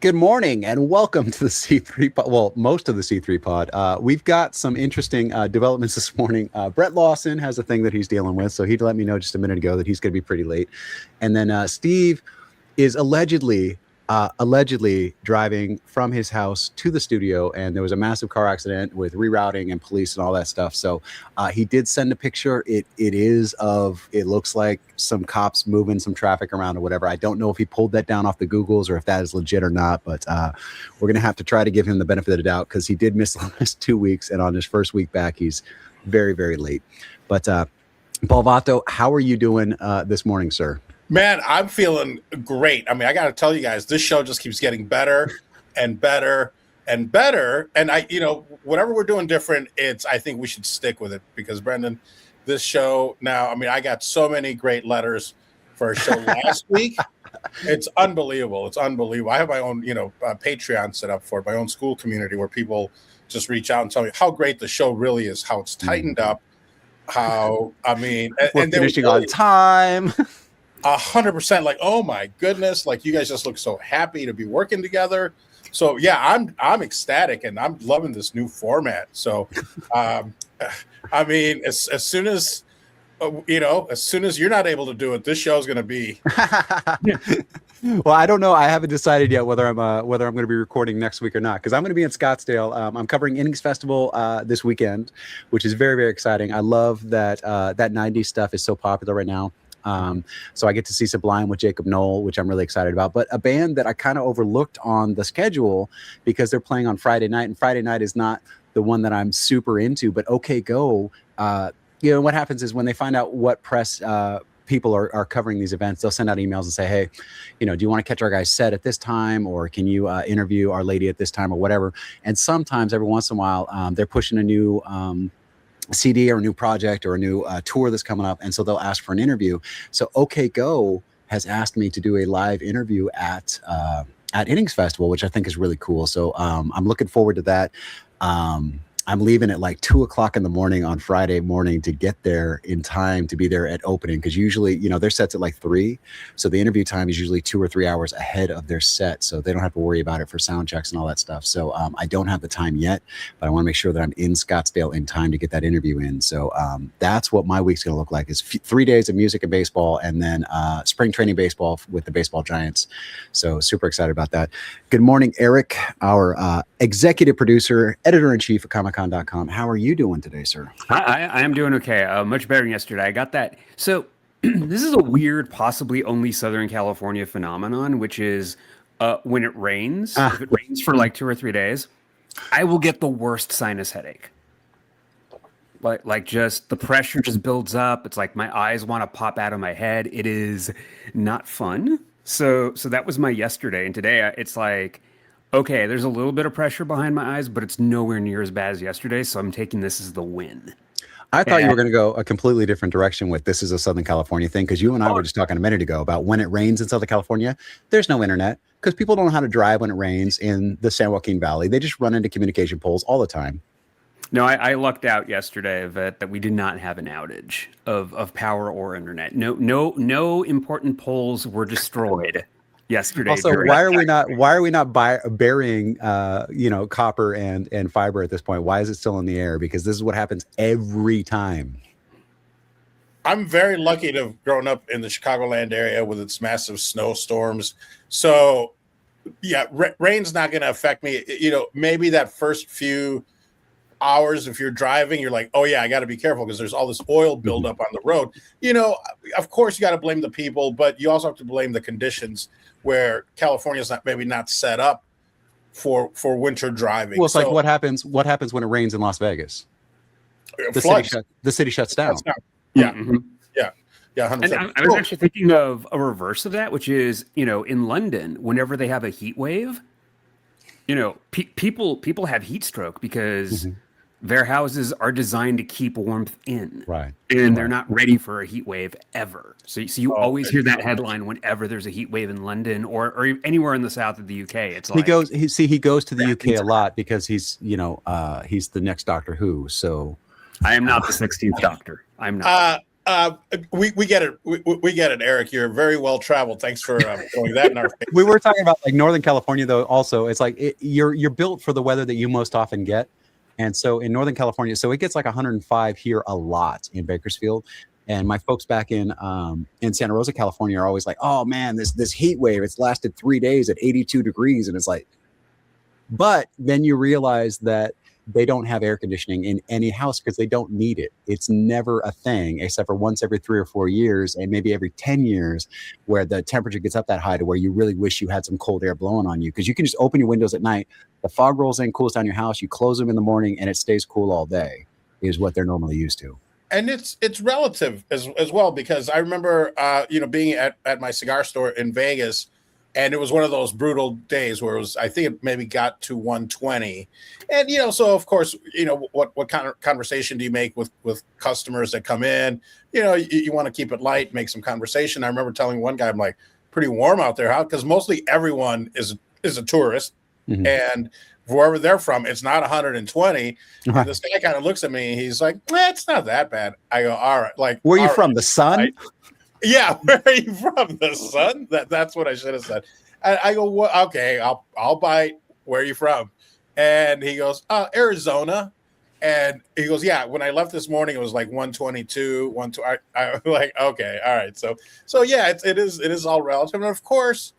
Good morning and welcome to the C3 pod. Well, most of the C3 pod. We've got some interesting developments this morning. Brett Lawson has a thing that he's dealing with, so he let me know just a minute ago that he's going to be pretty late. And then Steve is allegedly driving from his house to the studio, and there was a massive car accident with rerouting and police and all that stuff. So he did send a picture. It looks like some cops moving some traffic around or whatever. I don't know if he pulled that down off the Googles or if that is legit or not, but we're gonna have to try to give him the benefit of the doubt because he did miss the last 2 weeks, and on his first week back he's very, very late. But Paul Vato, how are you doing this morning, sir? Man, I'm feeling great. I mean, I got to tell you guys, this show just keeps getting better and better and better. And whatever we're doing different, I think we should stick with it because Brendan, this show now, I mean, I got so many great letters for a show last week. It's unbelievable. It's unbelievable. I have my own, Patreon set up for it, my own school community where people just reach out and tell me how great the show really is, how it's tightened up, we're finishing on time. 100%, like, oh my goodness, like you guys just look so happy to be working together. So yeah, I'm ecstatic and I'm loving this new format. So I mean, as soon as you're not able to do it, this show's going to be. Well, I don't know. I haven't decided yet whether I'm going to be recording next week or not, because I'm going to be in Scottsdale. I'm covering Innings Festival this weekend, which is very, very exciting. I love that that 90s stuff is so popular right now. So I get to see Sublime with Jacob Knoll, which I'm really excited about. But a band that I kind of overlooked on the schedule because they're playing on Friday night, and Friday night is not the one that I'm super into. But OK Go, what happens is when they find out what press people are covering these events, they'll send out emails and say, hey, do you want to catch our guy's set at this time, or can you interview Our Lady at this time, or whatever. And sometimes every once in a while they're pushing a new CD or a new project or a new tour that's coming up, and so they'll ask for an interview. So OK Go has asked me to do a live interview at Innings Festival, which I think is really cool. So I'm looking forward to that. I'm leaving at like 2:00 in the morning on Friday morning to get there in time to be there at opening, because usually, their set's at like 3. So the interview time is usually 2 or 3 hours ahead of their set. So they don't have to worry about it for sound checks and all that stuff. So I don't have the time yet, but I want to make sure that I'm in Scottsdale in time to get that interview in. So that's what my week's going to look like, is 3 days of music and baseball, and then spring training baseball with the baseball giants. So super excited about that. Good morning, Erik, our executive producer, editor-in-chief of ComicCon.com. How are you doing today, sir? I am doing okay. Much better than yesterday. I got that. So this is a weird, possibly only Southern California phenomenon, which is when it rains, if it rains for like 2 or 3 days, I will get the worst sinus headache. Like just the pressure just builds up. It's like my eyes want to pop out of my head. It is not fun. So that was my yesterday. And today it's like, okay, there's a little bit of pressure behind my eyes, but it's nowhere near as bad as yesterday. So I'm taking this as the win. I thought you were going to go a completely different direction with this is a Southern California thing, because you and I were just talking a minute ago about when it rains in Southern California, there's no internet because people don't know how to drive when it rains in the San Joaquin Valley. They just run into communication poles all the time. No, I lucked out yesterday that we did not have an outage of power or internet. No important poles were destroyed yesterday. Also, why are we not burying copper and fiber at this point? Why is it still in the air? Because this is what happens every time. I'm very lucky to have grown up in the Chicagoland area with its massive snowstorms. So yeah, rain's not going to affect me. Maybe that first few hours, if you're driving, you're like, oh yeah, I got to be careful because there's all this oil buildup on the road. Of course you got to blame the people, but you also have to blame the conditions where California's not set up for winter driving. Well, it's like what happens when it rains in Las Vegas? The city shuts down. Yeah. Mm-hmm. Yeah. 100%. And I was actually thinking of a reverse of that, which is, in London, whenever they have a heat wave, people have heat stroke because their houses are designed to keep warmth in, right? And they're not ready for a heat wave ever. So you always hear that headline whenever there's a heat wave in London or anywhere in the south of the UK. It's like he goes to the UK a lot because he's he's the next Doctor Who. So I am not the 16th Doctor. I'm not. We get it. We get it, Erik. You're very well traveled. Thanks for throwing that in our face. We were talking about like Northern California, though. Also, it's like you're built for the weather that you most often get, and so in Northern California, so it gets like 105 here a lot in Bakersfield. And my folks back in Santa Rosa, California, are always like, "Oh man, this heat wave. It's lasted 3 days at 82 degrees," and it's like, but then you realize that they don't have air conditioning in any house because they don't need it. It's never a thing except for once every 3 or 4 years and maybe every 10 years where the temperature gets up that high to where you really wish you had some cold air blowing on you, because you can just open your windows at night, the fog rolls in, cools down your house, you close them in the morning, and it stays cool all day is what they're normally used to. And it's relative as well, because I remember being at my cigar store in Vegas, and it was one of those brutal days where it was, I think it maybe got to 120. And, so of course, what kind of conversation do you make with customers that come in? You want to keep it light, make some conversation. I remember telling one guy, I'm like, pretty warm out there, huh? Because mostly everyone is a tourist. Mm-hmm. And wherever they're from, it's not 120. Uh-huh. This guy kind of looks at me. He's like, it's not that bad. I go, all right. Like, where are you from? The sun? Yeah, where are you from? The sun? That's what I should have said. And I go, well, okay, I'll bite. Where are you from? And he goes, Arizona. And he goes, yeah. When I left this morning, it was like 122, 120. I was like, okay, all right. So yeah, it is all relative. And of course,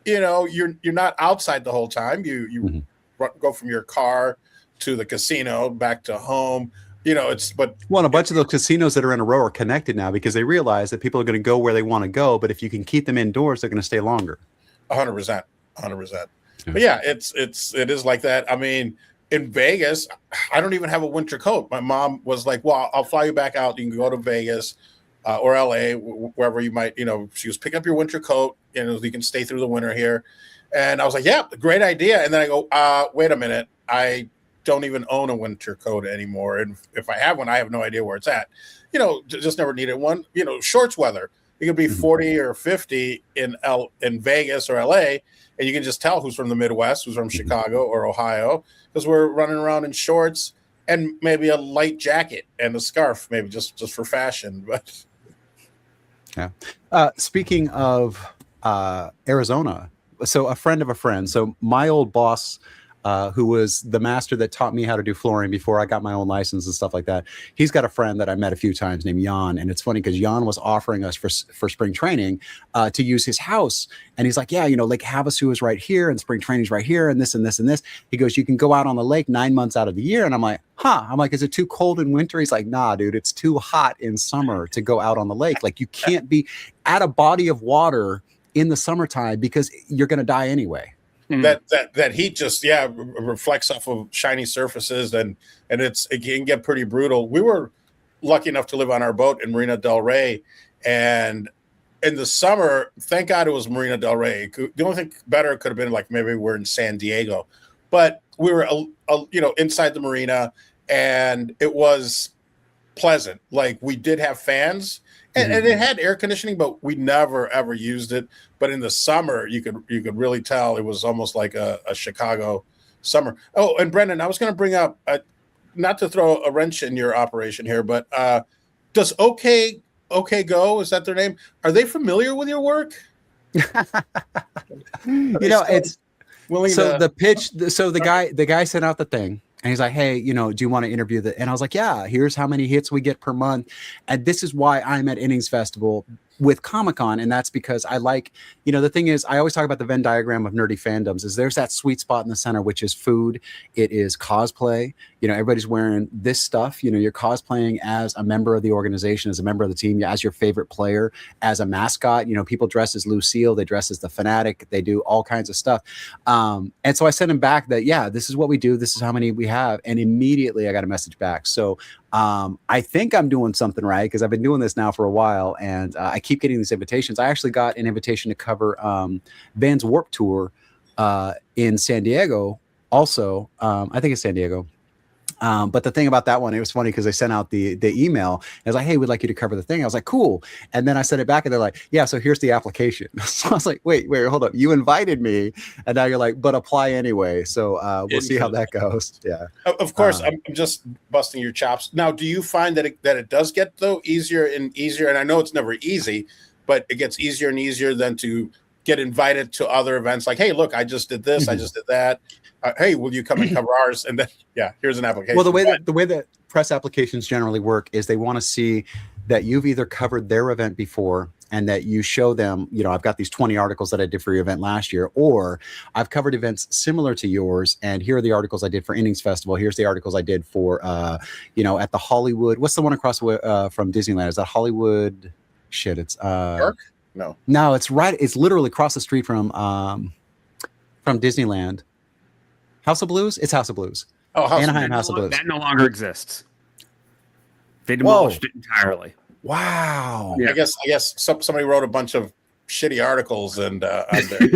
you're not outside the whole time. You mm-hmm. go from your car to the casino back to home. And a bunch of those casinos that are in a row are connected now because they realize that people are going to go where they want to go. But if you can keep them indoors, they're going to stay longer. 100%. Yeah. But yeah, it is like that. I mean, in Vegas, I don't even have a winter coat. My mom was like, well, I'll fly you back out. You can go to Vegas or LA, wherever you might, she was pick up your winter coat and you can stay through the winter here. And I was like, yeah, great idea. And then I go, wait a minute. I don't even own a winter coat anymore. And if I have one, I have no idea where it's at. Just never needed one. Shorts weather. It could be 40 or 50 in Vegas or LA, and you can just tell who's from the Midwest, who's from Chicago or Ohio, because we're running around in shorts and maybe a light jacket and a scarf, maybe just for fashion. But yeah. Speaking of Arizona, so a friend of a friend. So my old boss, who was the master that taught me how to do flooring before I got my own license and stuff like that. He's got a friend that I met a few times named Jan. And it's funny because Jan was offering us for spring training to use his house. And he's like, yeah, Lake Havasu is right here and spring training's right here and this and this and this. He goes, you can go out on the lake 9 months out of the year. And I'm like, I'm like, is it too cold in winter? He's like, nah, dude, it's too hot in summer to go out on the lake. Like you can't be at a body of water in the summertime because you're going to die anyway. That heat just reflects off of shiny surfaces and it can get pretty brutal. We were lucky enough to live on our boat in Marina del Rey, and in the summer, thank God it was Marina del Rey. The only thing better could have been like maybe we're in San Diego, but we were inside the marina and it was pleasant. Like we did have fans. And it had air conditioning, but we never ever used it. But in the summer, you could really tell it was almost like a Chicago summer. Oh, and Brendan, I was going to bring up, not to throw a wrench in your operation here, but does OK Go, is that their name? Are they familiar with your it's willing so to... the pitch. So the guy sent out the thing. And he's like, hey, do you want to interview the? And I was like, yeah, here's how many hits we get per month. And this is why I'm at Innings Festival with Comic-Con. And that's because I like, the thing is, I always talk about the Venn diagram of nerdy fandoms is there's that sweet spot in the center, which is food. It is cosplay. Everybody's wearing this stuff. You're cosplaying as a member of the organization, as a member of the team, as your favorite player, as a mascot. People dress as Lucille, they dress as the Fanatic, they do all kinds of stuff. And so I sent him back that, yeah, this is what we do. This is how many we have. And immediately I got a message back. So I think I'm doing something right because I've been doing this now for a while and I keep getting these invitations. I actually got an invitation to cover Van's Warp Tour in San Diego also. I think it's San Diego. But the thing about that one, it was funny because they sent out the email. It was like, hey, we'd like you to cover the thing. I was like, cool. And then I sent it back and they're like, yeah, so here's the application. So I was like, wait, hold up. You invited me. And now you're like, but apply anyway. So we'll see how that goes. Yeah. Of course, I'm just busting your chops. Now, do you find that it does get, though, easier and easier? And I know it's never easy, but it gets easier and easier than to get invited to other events. Like, hey, look, I just did this. I just did that. Hey, will you come and cover ours? And then, yeah, here's an application. Well, the way that press applications generally work is they want to see that you've either covered their event before and that you show them, I've got these 20 articles that I did for your event last year, or I've covered events similar to yours, and here are the articles I did for Innings Festival. Here's the articles I did for, at the Hollywood. What's the one across from Disneyland? Is that Hollywood? Shit, it's Park? No, it's right. It's literally across the street from Disneyland. House of Blues? It's House of Blues. Oh, Anaheim House of Blues. That no longer exists. They demolished it entirely. Wow. Yeah. I guess somebody wrote a bunch of shitty articles and on there.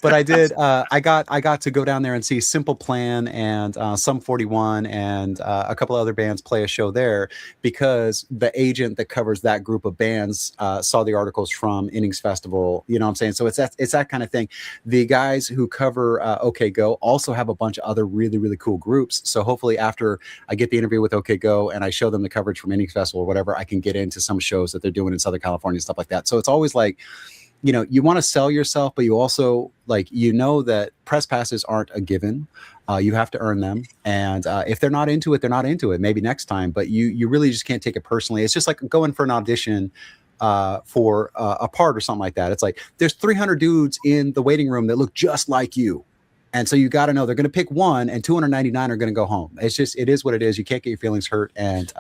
But I did. I got to go down there and see Simple Plan and Sum 41 and a couple other bands play a show there because the agent that covers that group of bands saw the articles from Innings Festival. You know what I'm saying? So it's that kind of thing. The guys who cover OK Go also have a bunch of other really, really cool groups. So hopefully after I get the interview with OK Go and I show them the coverage from Innings Festival or whatever, I can get into some shows that they're doing in Southern California and stuff like that. So it's always like, you want to sell yourself, but you also that press passes aren't a given. You have to earn them. And if they're not into it, they're not into it. Maybe next time, but you really just can't take it personally. It's just like going for an audition for a part or something like that. It's like there's 300 dudes in the waiting room that look just like you. And so you got to know they're going to pick one and 299 are going to go home. It is what it is. You can't get your feelings hurt. And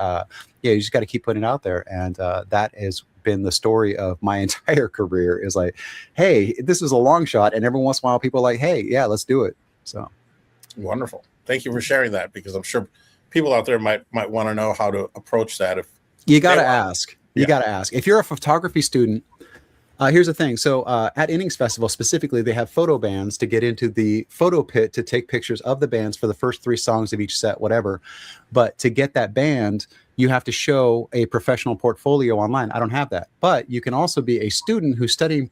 you just got to keep putting it out there. And that has been the story of my entire career is like, hey, this is a long shot. And every once in a while people are like, hey, yeah, let's do it. So wonderful. Thank you for sharing that because I'm sure people out there might want to know how to approach that. If you got to ask, got to ask. If you're a photography student, here's the thing. So at Innings Festival specifically, they have photo bands to get into the photo pit to take pictures of the bands for the first 3 songs of each set, whatever. But to get that band, you have to show a professional portfolio online. I don't have that. But you can also be a student who's studying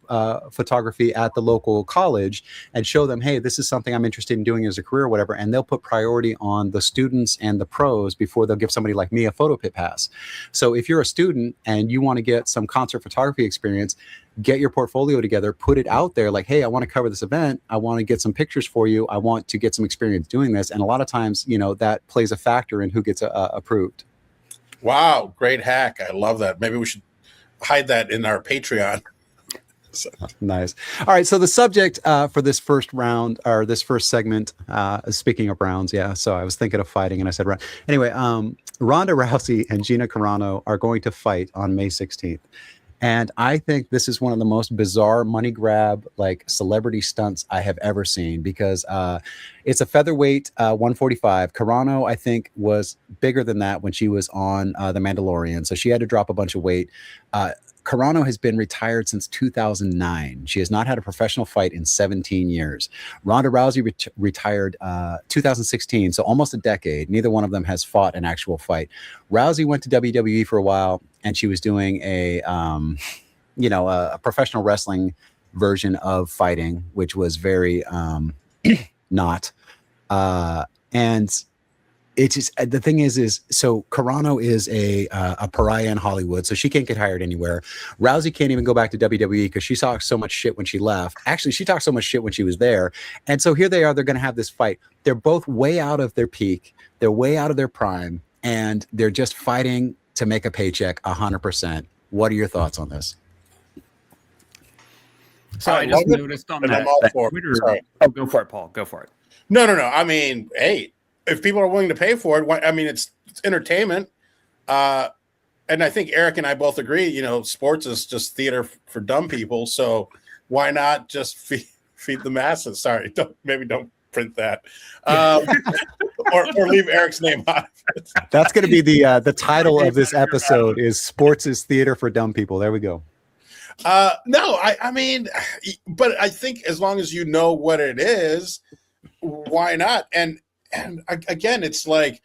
photography at the local college and show them, hey, this is something I'm interested in doing as a career or whatever. And they'll put priority on the students and the pros before they'll give somebody like me a photo pit pass. So if you're a student and you want to get some concert photography experience, get your portfolio together, put it out there like, hey, I want to cover this event. I want to get some pictures for you. I want to get some experience doing this. And a lot of times, that plays a factor in who gets approved. Wow. Great hack. I love that. Maybe we should hide that in our Patreon. So. Nice. All right. So the subject for this first round or this first segment, speaking of rounds. Yeah. So I was thinking of fighting and I said, round. Anyway, Ronda Rousey and Gina Carano are going to fight on May 16th. And I think this is one of the most bizarre money grab, celebrity stunts I have ever seen because it's a featherweight 145. Carano, I think, was bigger than that when she was on The Mandalorian. So she had to drop a bunch of weight. Carano has been retired since 2009. She has not had a professional fight in 17 years. Ronda Rousey retired 2016, so almost a decade. Neither one of them has fought an actual fight. Rousey went to WWE for a while, and she was doing a professional wrestling version of fighting, which was very not. And it's just the thing is so Carano is a pariah in Hollywood, so she can't get hired anywhere. Rousey can't even go back to WWE because she talked so much shit when she left. Actually, she talked so much shit when she was there. And so here they are, they're going to have this fight. They're both way out of their peak. They're way out of their prime, and they're just fighting to make a paycheck 100%. What are your thoughts on this? So I just noticed on that Twitter. Oh, go for it, Paul. Go for it. No. I mean, hey, if people are willing to pay for it, it's entertainment. And I think Erik and I both agree, sports is just theater for dumb people. So why not just feed the masses? Sorry, don't print that. Or leave Erik's name on it. That's going to be the title of this episode is Sports is Theater for Dumb People. There we go. No, I mean, but I think as long as you know what it is, why not? And and again, it's like,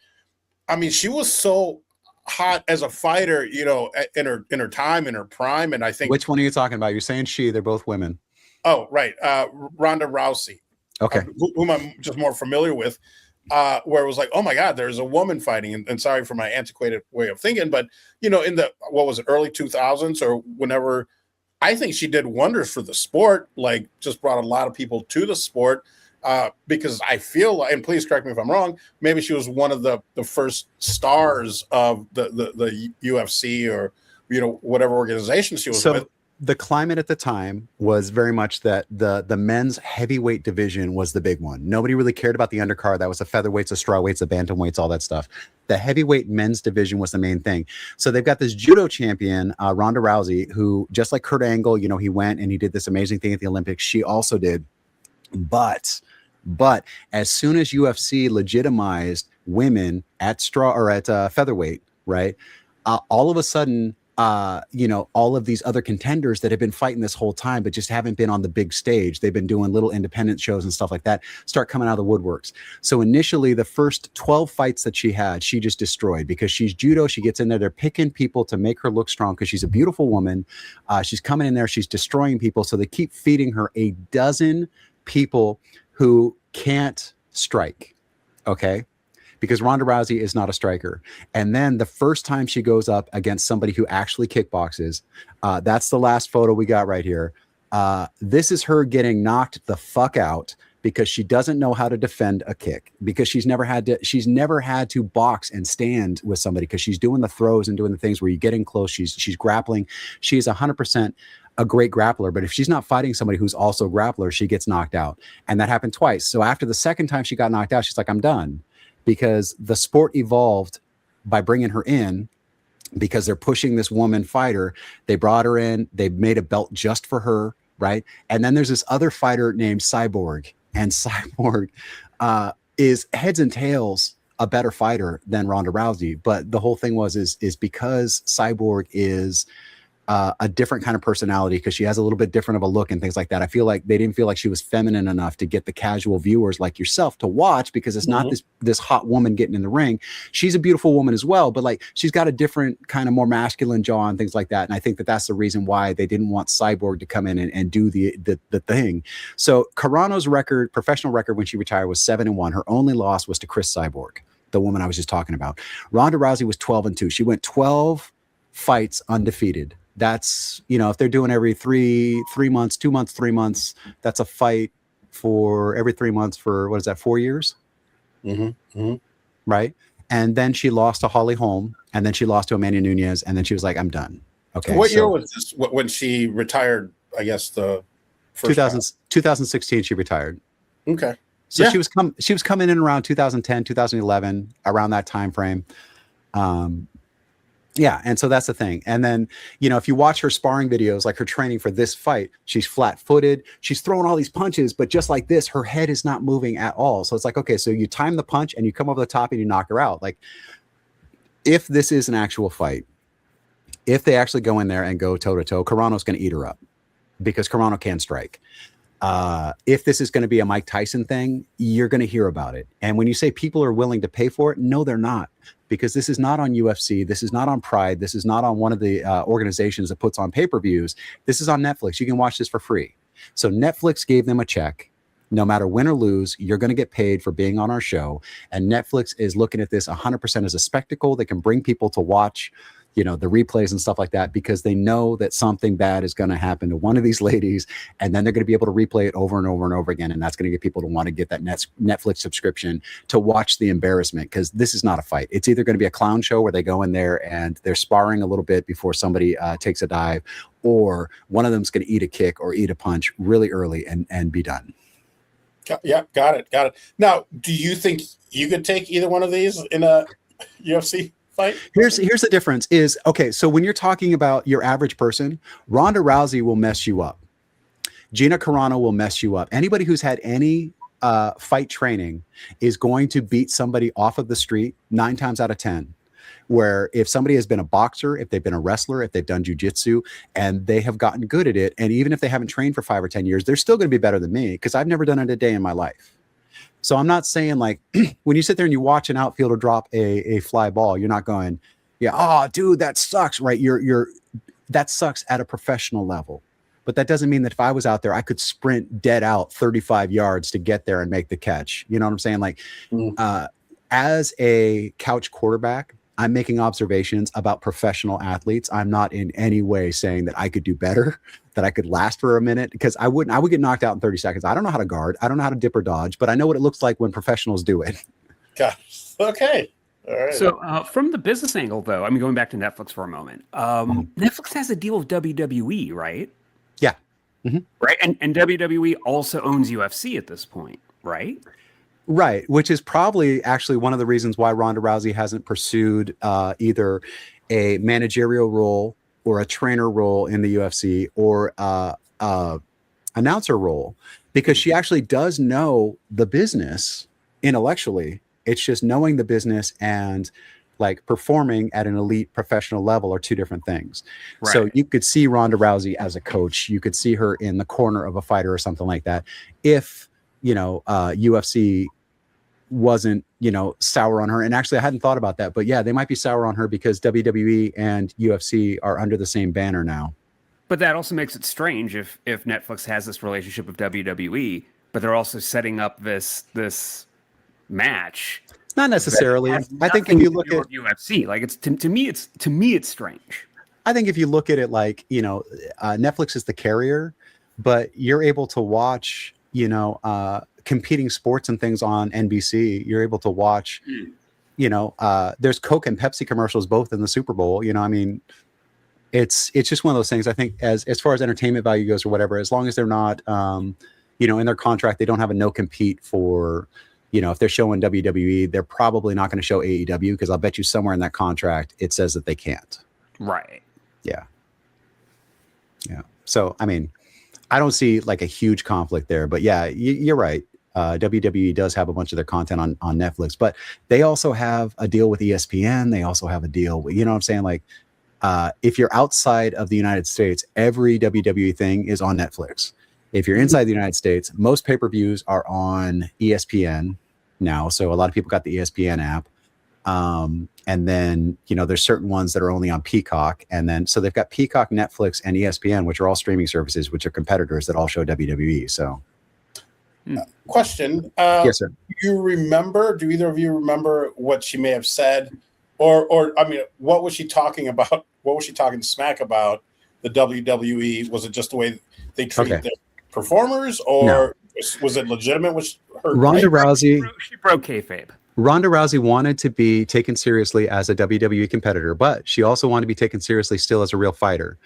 I mean, she was so hot as a fighter, you know, in her time, in her prime. And I think, which one are you talking about? You're saying she? They're both women. Oh, right, Ronda Rousey, Okay, whom I'm just more familiar with. Where it was like, oh my God, there's a woman fighting, and sorry for my antiquated way of thinking, but you know, in the what was it, early 2000s or whenever, I think she did wonders for the sport. Like, just brought a lot of people to the sport. Because I feel, and please correct me if I'm wrong, maybe she was one of the first stars of the UFC, or you know, whatever organization she was with. The climate at the time was very much that the men's heavyweight division was the big one. Nobody really cared about the undercard. That was the featherweights, the strawweights, the bantamweights, all that stuff. The heavyweight men's division was the main thing. So they've got this judo champion, Ronda Rousey, who, just like Kurt Angle, you know, he went and he did this amazing thing at the Olympics. She also did. But as soon as UFC legitimized women at featherweight, right? All of a sudden, you know, all of these other contenders that have been fighting this whole time, but just haven't been on the big stage. They've been doing little independent shows and stuff like that, start coming out of the woodworks. So initially, the first 12 fights that she had, she just destroyed, because she's judo. She gets in there. They're picking people to make her look strong because she's a beautiful woman. She's coming in there. She's destroying people. So they keep feeding her a dozen people who can't strike. Okay. Because Ronda Rousey is not a striker. And then the first time she goes up against somebody who actually kickboxes, that's the last photo we got right here. This is her getting knocked the fuck out because she doesn't know how to defend a kick, because she's never had to box and stand with somebody, because she's doing the throws and doing the things where you get in close. She's grappling. She's 100% a great grappler, but if she's not fighting somebody who's also a grappler, she gets knocked out. And that happened twice. So after the second time she got knocked out, she's like, I'm done. Because the sport evolved by bringing her in, because they're pushing this woman fighter. They brought her in. They made a belt just for her, right? And then there's this other fighter named Cyborg, and Cyborg is heads and tails a better fighter than Ronda Rousey. But the whole thing is because Cyborg is a different kind of personality, because she has a little bit different of a look and things like that. I feel like they didn't feel like she was feminine enough to get the casual viewers like yourself to watch, because it's not this hot woman getting in the ring. She's a beautiful woman as well, but like, she's got a different kind of more masculine jaw and things like that. And I think that that's the reason why they didn't want Cyborg to come in and do the thing. So Carano's record, professional record when she retired, was 7-1. Her only loss was to Chris Cyborg, the woman I was just talking about. Ronda Rousey was 12-2. She went 12 fights undefeated. That's, you know, if they're doing every 3 months, 2 months, 3 months, that's a fight for every 3 months for, what is that, 4 years? Right. And then she lost to Holly Holm, and then she lost to Amanda Nunes, and then she was like, I'm done. Okay. What year was this when she retired? I guess the first 2016 she retired. Okay. So she was coming in around 2010, 2011, around that time frame. Yeah, and so that's the thing. And then, you know, if you watch her sparring videos, like her training for this fight, she's flat-footed. She's throwing all these punches, but just like this, her head is not moving at all. So it's like, okay, so you time the punch and you come over the top and you knock her out. Like, if this is an actual fight, if they actually go in there and go toe-to-toe, Carano's going to eat her up, because Carano can strike. If this is going to be a Mike Tyson thing, you're going to hear about it. And when you say people are willing to pay for it, no, they're not, because this is not on UFC. This is not on Pride. This is not on one of the organizations that puts on pay-per-views. This is on Netflix. You can watch this for free. So Netflix gave them a check. No matter win or lose, you're going to get paid for being on our show. And Netflix is looking at this 100% as a spectacle. They can bring people to watch, you know, the replays and stuff like that, because they know that something bad is going to happen to one of these ladies, and then they're going to be able to replay it over and over and over again. And that's going to get people to want to get that Netflix subscription to watch the embarrassment, because this is not a fight. It's either going to be a clown show where they go in there and they're sparring a little bit before somebody takes a dive, or one of them's going to eat a kick or eat a punch really early and be done. Yeah, got it. Now, do you think you could take either one of these in a UFC fight? Here's the difference is, okay, so when you're talking about your average person, Ronda Rousey will mess you up. Gina Carano will mess you up. Anybody who's had any fight training is going to beat somebody off of the street 9 times out of 10. Where if somebody has been a boxer, if they've been a wrestler, if they've done jujitsu, and they have gotten good at it, and even if they haven't trained for 5 or 10 years, they're still going to be better than me, because I've never done it a day in my life. So I'm not saying like when you sit there and you watch an outfielder drop a fly ball, you're not going, yeah, oh, dude, that sucks, right? That sucks at a professional level. But that doesn't mean that if I was out there, I could sprint dead out 35 yards to get there and make the catch. You know what I'm saying? Like, as a couch quarterback, I'm making observations about professional athletes. I'm not in any way saying that I could do better, that I could last for a minute, because I would get knocked out in 30 seconds. I don't know how to guard. I don't know how to dip or dodge, but I know what it looks like when professionals do it. Gosh. Okay. All right. So from the business angle, though, I mean, going back to Netflix for a moment, Netflix has a deal with WWE, right? Yeah. Right. And WWE also owns UFC at this point, right? Right, which is probably actually one of the reasons why Ronda Rousey hasn't pursued either a managerial role or a trainer role in the UFC or announcer role, because she actually does know the business intellectually. It's just knowing the business and like performing at an elite professional level are two different things. Right. So you could see Ronda Rousey as a coach. You could see her in the corner of a fighter or something like that. If UFC wasn't, sour on her. And actually, I hadn't thought about that. But yeah, they might be sour on her because WWE and UFC are under the same banner now. But that also makes it strange if Netflix has this relationship with WWE, but they're also setting up this match. It's not necessarily. I think if you look at UFC, like it's to me, it's strange. I think if you look at it like, Netflix is the carrier, but you're able to watch, competing sports and things on NBC. You're able to watch, there's Coke and Pepsi commercials both in the Super Bowl. It's just one of those things. I think as far as entertainment value goes or whatever, as long as they're not, in their contract, they don't have a no compete for, if they're showing WWE, they're probably not going to show AEW because I'll bet you somewhere in that contract it says that they can't. Right. Yeah. Yeah. So, I mean, I don't see like a huge conflict there, but yeah, you're right. WWE does have a bunch of their content on Netflix, but they also have a deal with ESPN. They also have a deal with, what I'm saying? Like, if you're outside of the United States, every WWE thing is on Netflix. If you're inside the United States, most pay-per-views are on ESPN now. So a lot of people got the ESPN app. And then, there's certain ones that are only on Peacock. And then, so they've got Peacock, Netflix, and ESPN, which are all streaming services, which are competitors that all show WWE. So. Question. Yes, sir. Do either of you remember what she may have said? Or I mean, what was she talking about? What was she talking smack about the WWE? Was it just the way they treat their performers, or was it legitimate? Was her Ronda Rousey? She broke kayfabe. Ronda Rousey wanted to be taken seriously as a WWE competitor, but she also wanted to be taken seriously still as a real fighter.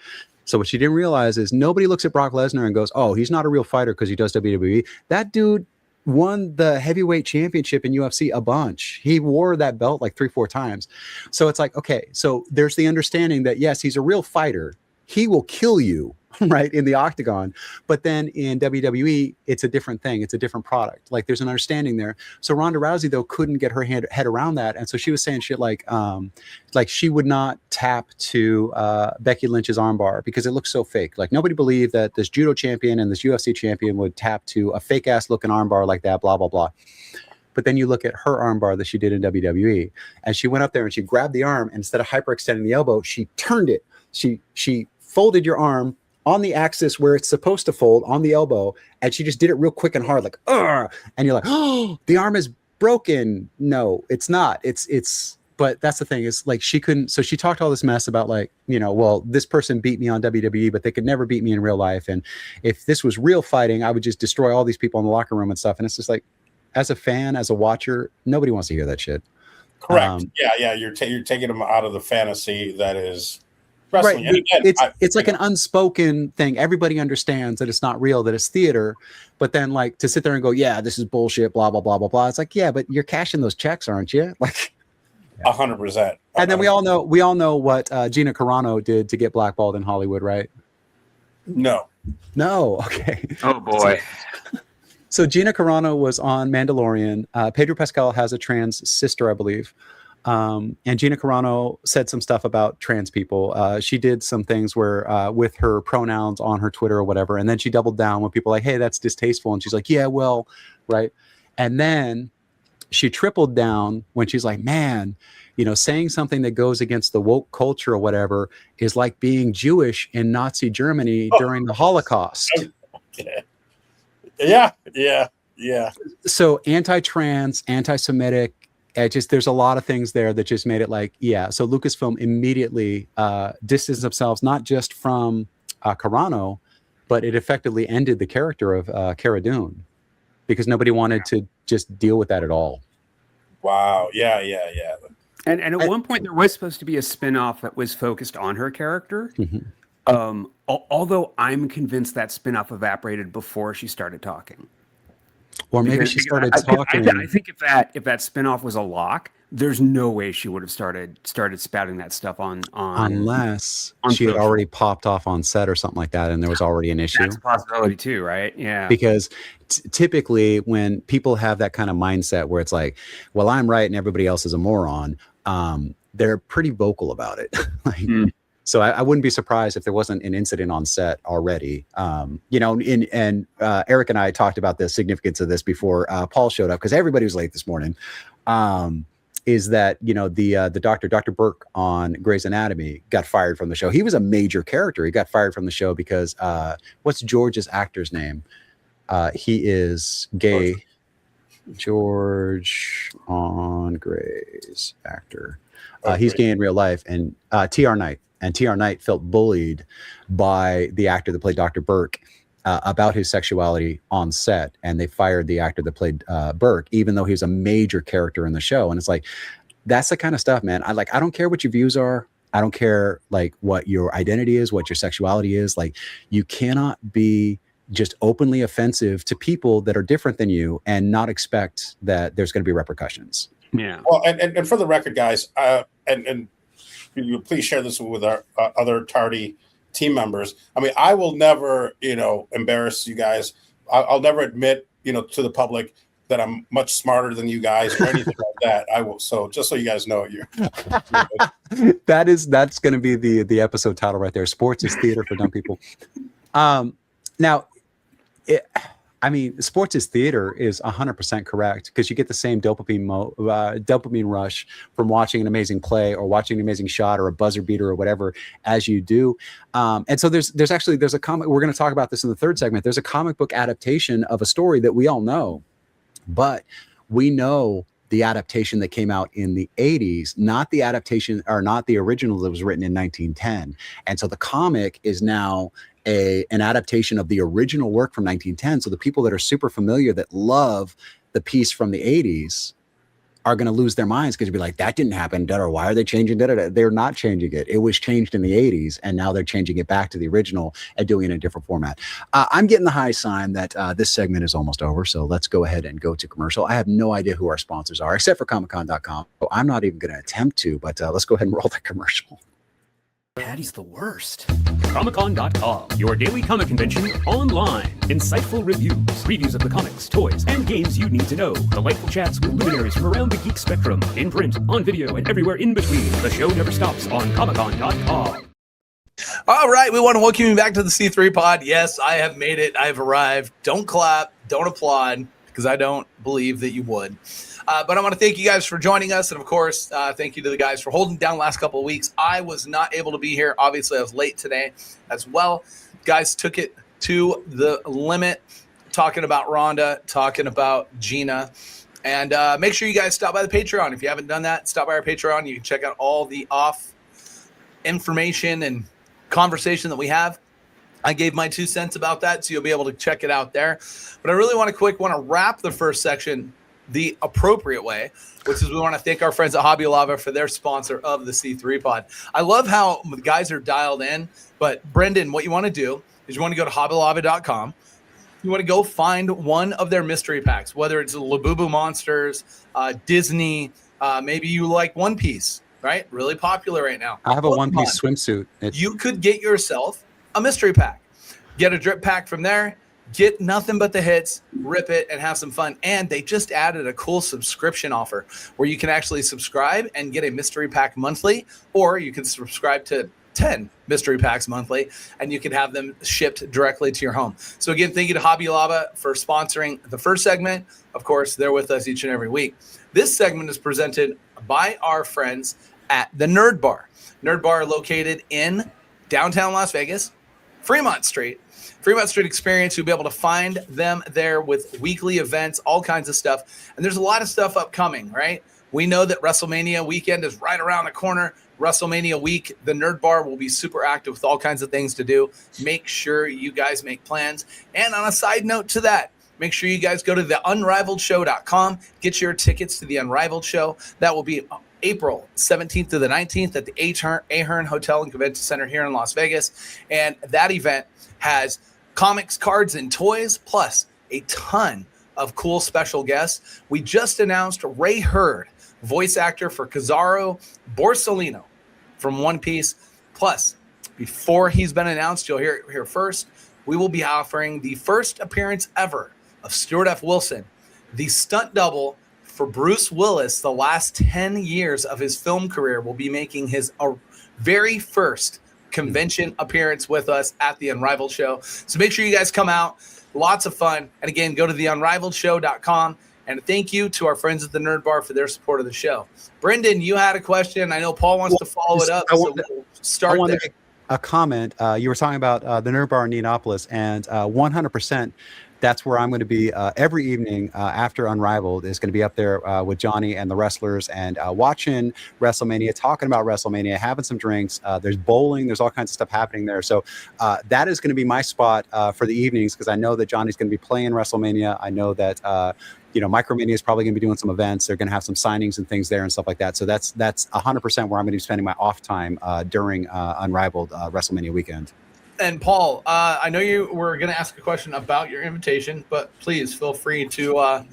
So what she didn't realize is nobody looks at Brock Lesnar and goes, "Oh, he's not a real fighter because he does WWE." That dude won the heavyweight championship in UFC a bunch. He wore that belt like 3-4 times. So it's like, okay, so there's the understanding that yes, he's a real fighter. He will kill you, right, in the octagon. But then in WWE, it's a different thing. It's a different product. Like there's an understanding there. So Ronda Rousey, though, couldn't get her head around that. And so she was saying shit like she would not tap to Becky Lynch's armbar because it looks so fake. Like nobody believed that this judo champion and this UFC champion would tap to a fake ass looking armbar like that, blah, blah, blah. But then you look at her armbar that she did in WWE, and she went up there and she grabbed the arm, and instead of hyperextending the elbow, she turned it. She folded your arm on the axis where it's supposed to fold on the elbow, and she just did it real quick and hard, like, ugh, and you're like, oh, the arm is broken. No, it's not. But that's the thing, is like she couldn't. So she talked all this mess about like, well, this person beat me on WWE, but they could never beat me in real life. And if this was real fighting, I would just destroy all these people in the locker room and stuff. And it's just like, as a fan, as a watcher, nobody wants to hear that shit. Correct. Yeah. You're taking them out of the fantasy that is wrestling. Right. It's like an unspoken thing. Everybody understands that it's not real, that it's theater. But then like to sit there and go, yeah, this is bullshit, blah, blah, blah, blah, blah. It's like, yeah, but you're cashing those checks, aren't you? Like 100%. And then we all know what Gina Carano did to get blackballed in Hollywood, right? No. Okay. Oh boy. So Gina Carano was on Mandalorian. Pedro Pascal has a trans sister, I believe. And Gina Carano said some stuff about trans people. She did some things where with her pronouns on her Twitter or whatever. And then she doubled down when people were like, hey, that's distasteful. And she's like, yeah, well, right. And then she tripled down when she's like, man, saying something that goes against the woke culture or whatever is like being Jewish in Nazi Germany during the Holocaust. Yeah. So anti-trans, anti-Semitic, there's a lot of things there that just made it like, yeah. So Lucasfilm immediately distanced themselves, not just from Carano, but it effectively ended the character of Cara Dune because nobody wanted to just deal with that at all. Wow. Yeah. And at one point, there was supposed to be a spinoff that was focused on her character. Mm-hmm. Although I'm convinced that spinoff evaporated before she started talking. Or maybe she started talking. I think if that spinoff was a lock, there's no way she would have started spouting that stuff on unless on she had social. already popped off on set or something like that, and there was already an issue. That's a possibility too, right? Yeah. Because typically, when people have that kind of mindset where it's like, "Well, I'm right and everybody else is a moron," they're pretty vocal about it. So I wouldn't be surprised if there wasn't an incident on set already. And Erik and I talked about the significance of this before Paul showed up because everybody was late this morning. Is that the Dr. Burke on Grey's Anatomy got fired from the show. He was a major character. He got fired from the show because what's George's actor's name? He is gay. George on Grey's actor. He's gay in real life, and T.R. Knight. And T.R. Knight felt bullied by the actor that played Dr. Burke about his sexuality on set, and they fired the actor that played Burke, even though he was a major character in the show. And it's like, that's the kind of stuff, man. I don't care what your views are. I don't care like what your identity is, what your sexuality is. Like, you cannot be just openly offensive to people that are different than you and not expect that there's going to be repercussions. Yeah. Well, and for the record, guys, and you please share this with our other Tardy team members. I mean, I will never, embarrass you guys. I'll never admit, to the public that I'm much smarter than you guys or anything like that. I will. So just so you guys know, that's going to be the episode title right there. Sports is theater for dumb people. Now, sports is theater is 100% correct because you get the same dopamine rush from watching an amazing play or watching an amazing shot or a buzzer beater or whatever as you do. And so there's a comic. We're going to talk about this in the third segment. There's a comic book adaptation of a story that we all know, but we know the adaptation that came out in the 80s, not the adaptation or not the original that was written in 1910. And so the comic is now an adaptation of the original work from 1910. So the people that are super familiar that love the piece from the 80s are going to lose their minds because you'll be like, that didn't happen. Or why are they changing that? They're not changing it. It was changed in the 80s, and now they're changing it back to the original and doing it in a different format. I'm getting the high sign that this segment is almost over. So let's go ahead and go to commercial. I have no idea who our sponsors are, except for comiccon.com. So I'm not even going to attempt to, but let's go ahead and roll that commercial. Patty's the worst. Comiccon.com, your daily comic convention online. Insightful reviews, previews of the comics, toys, and games you need to know. Delightful chats with luminaries from around the geek spectrum. In print, on video, and everywhere in between. The show never stops on Comiccon.com. All right, we want to welcome you back to the C3 Pod. Yes, I have made it. I have arrived. Don't clap. Don't applaud, because I don't believe that you would. But I want to thank you guys for joining us. And, of course, thank you to the guys for holding down the last couple of weeks. I was not able to be here. Obviously, I was late today as well. Guys took it to the limit, talking about Rhonda, talking about Gina. And make sure you guys stop by the Patreon. If you haven't done that, stop by our Patreon. You can check out all the off information and conversation that we have. I gave my 2 cents about that, so you'll be able to check it out there. But I really want to wrap the first section the appropriate way, which is we want to thank our friends at Hobby Lava for their sponsor of the C3 Pod. I love how the guys are dialed in, but Brendan, what you want to do is you want to go to hobbylava.com. You want to go find one of their mystery packs, whether it's Labubu Monsters, Disney, maybe you like One Piece, right? Really popular right now. I have a One Piece swimsuit. You could get yourself a mystery pack. Get a drip pack from there. Get nothing but the hits, rip it, and have some fun. And they just added a cool subscription offer where you can actually subscribe and get a mystery pack monthly, or you can subscribe to 10 mystery packs monthly, and you can have them shipped directly to your home. So again, thank you to Hobby Lobby for sponsoring the first segment. Of course, they're with us each and every week. This segment is presented by our friends at the Nerd Bar. Nerd Bar located in downtown Las Vegas, Fremont Street experience. You'll be able to find them there with weekly events, all kinds of stuff. And there's a lot of stuff upcoming, right? We know that WrestleMania weekend is right around the corner. WrestleMania week, the Nerd Bar will be super active with all kinds of things to do. Make sure you guys make plans. And on a side note to that, make sure you guys go to theunrivaledshow.com. Get your tickets to the Unrivaled Show. That will be April 17th to the 19th at the Ahern Hotel and Convention Center here in Las Vegas. And that event has comics, cards, and toys, plus a ton of cool special guests. We just announced Ray Hurd, voice actor for Kizaru Borsalino from One Piece. Plus, before he's been announced, you'll hear it here first, we will be offering the first appearance ever of Stuart F. Wilson, the stunt double for Bruce Willis. The last 10 years of his film career will be making his very first convention appearance with us at the Unrivaled Show. So make sure you guys come out. Lots of fun. And again, go to theunrivaledshow.com. And thank you to our friends at the Nerd Bar for their support of the show. Brendan, you had a question. I know Paul wants to follow it up. So we'll start there. A comment. You were talking about the Nerd Bar in Indianapolis, and 100%. That's where I'm going to be every evening after Unrivaled. Is going to be up there with Johnny and the wrestlers and watching WrestleMania, talking about WrestleMania, having some drinks. There's bowling. There's all kinds of stuff happening there. So that is going to be my spot for the evenings, because I know that Johnny's going to be playing WrestleMania. I know that Micromania is probably going to be doing some events. They're going to have some signings and things there and stuff like that. So that's 100% where I'm going to be spending my off time during Unrivaled WrestleMania weekend. And Paul, I know you were going to ask a question about your invitation, but please feel free to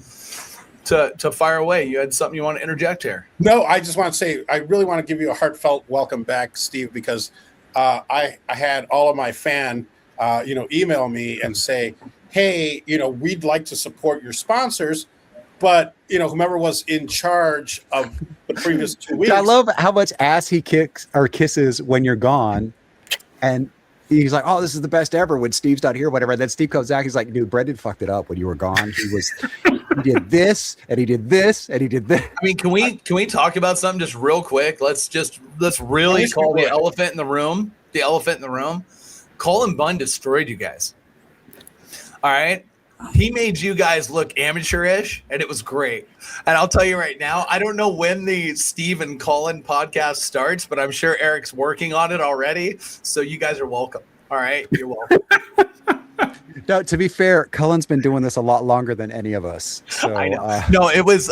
fire away. You had something you want to interject here? No, I just want to say I really want to give you a heartfelt welcome back, Steve, because I had all of my fan, email me and say, hey, we'd like to support your sponsors, but whomever was in charge of the previous 2 weeks. I love how much ass he kicks or kisses when you're gone, and he's like, oh, this is the best ever when Steve's not here, whatever. And then Steve comes back. He's like, dude, Brendan fucked it up when you were gone. He did this and he did this and he did this. I mean, can we talk about something just real quick? Let's really call the elephant in the room. The elephant in the room. Colin Bunn destroyed you guys. All right. He made you guys look amateurish, and it was great. And I'll tell you right now, I don't know when the Steve and Colin podcast starts, but I'm sure Erik's working on it already. So you guys are welcome. All right. You're welcome. No, to be fair, Cullen's been doing this a lot longer than any of us. So, I know. No, it was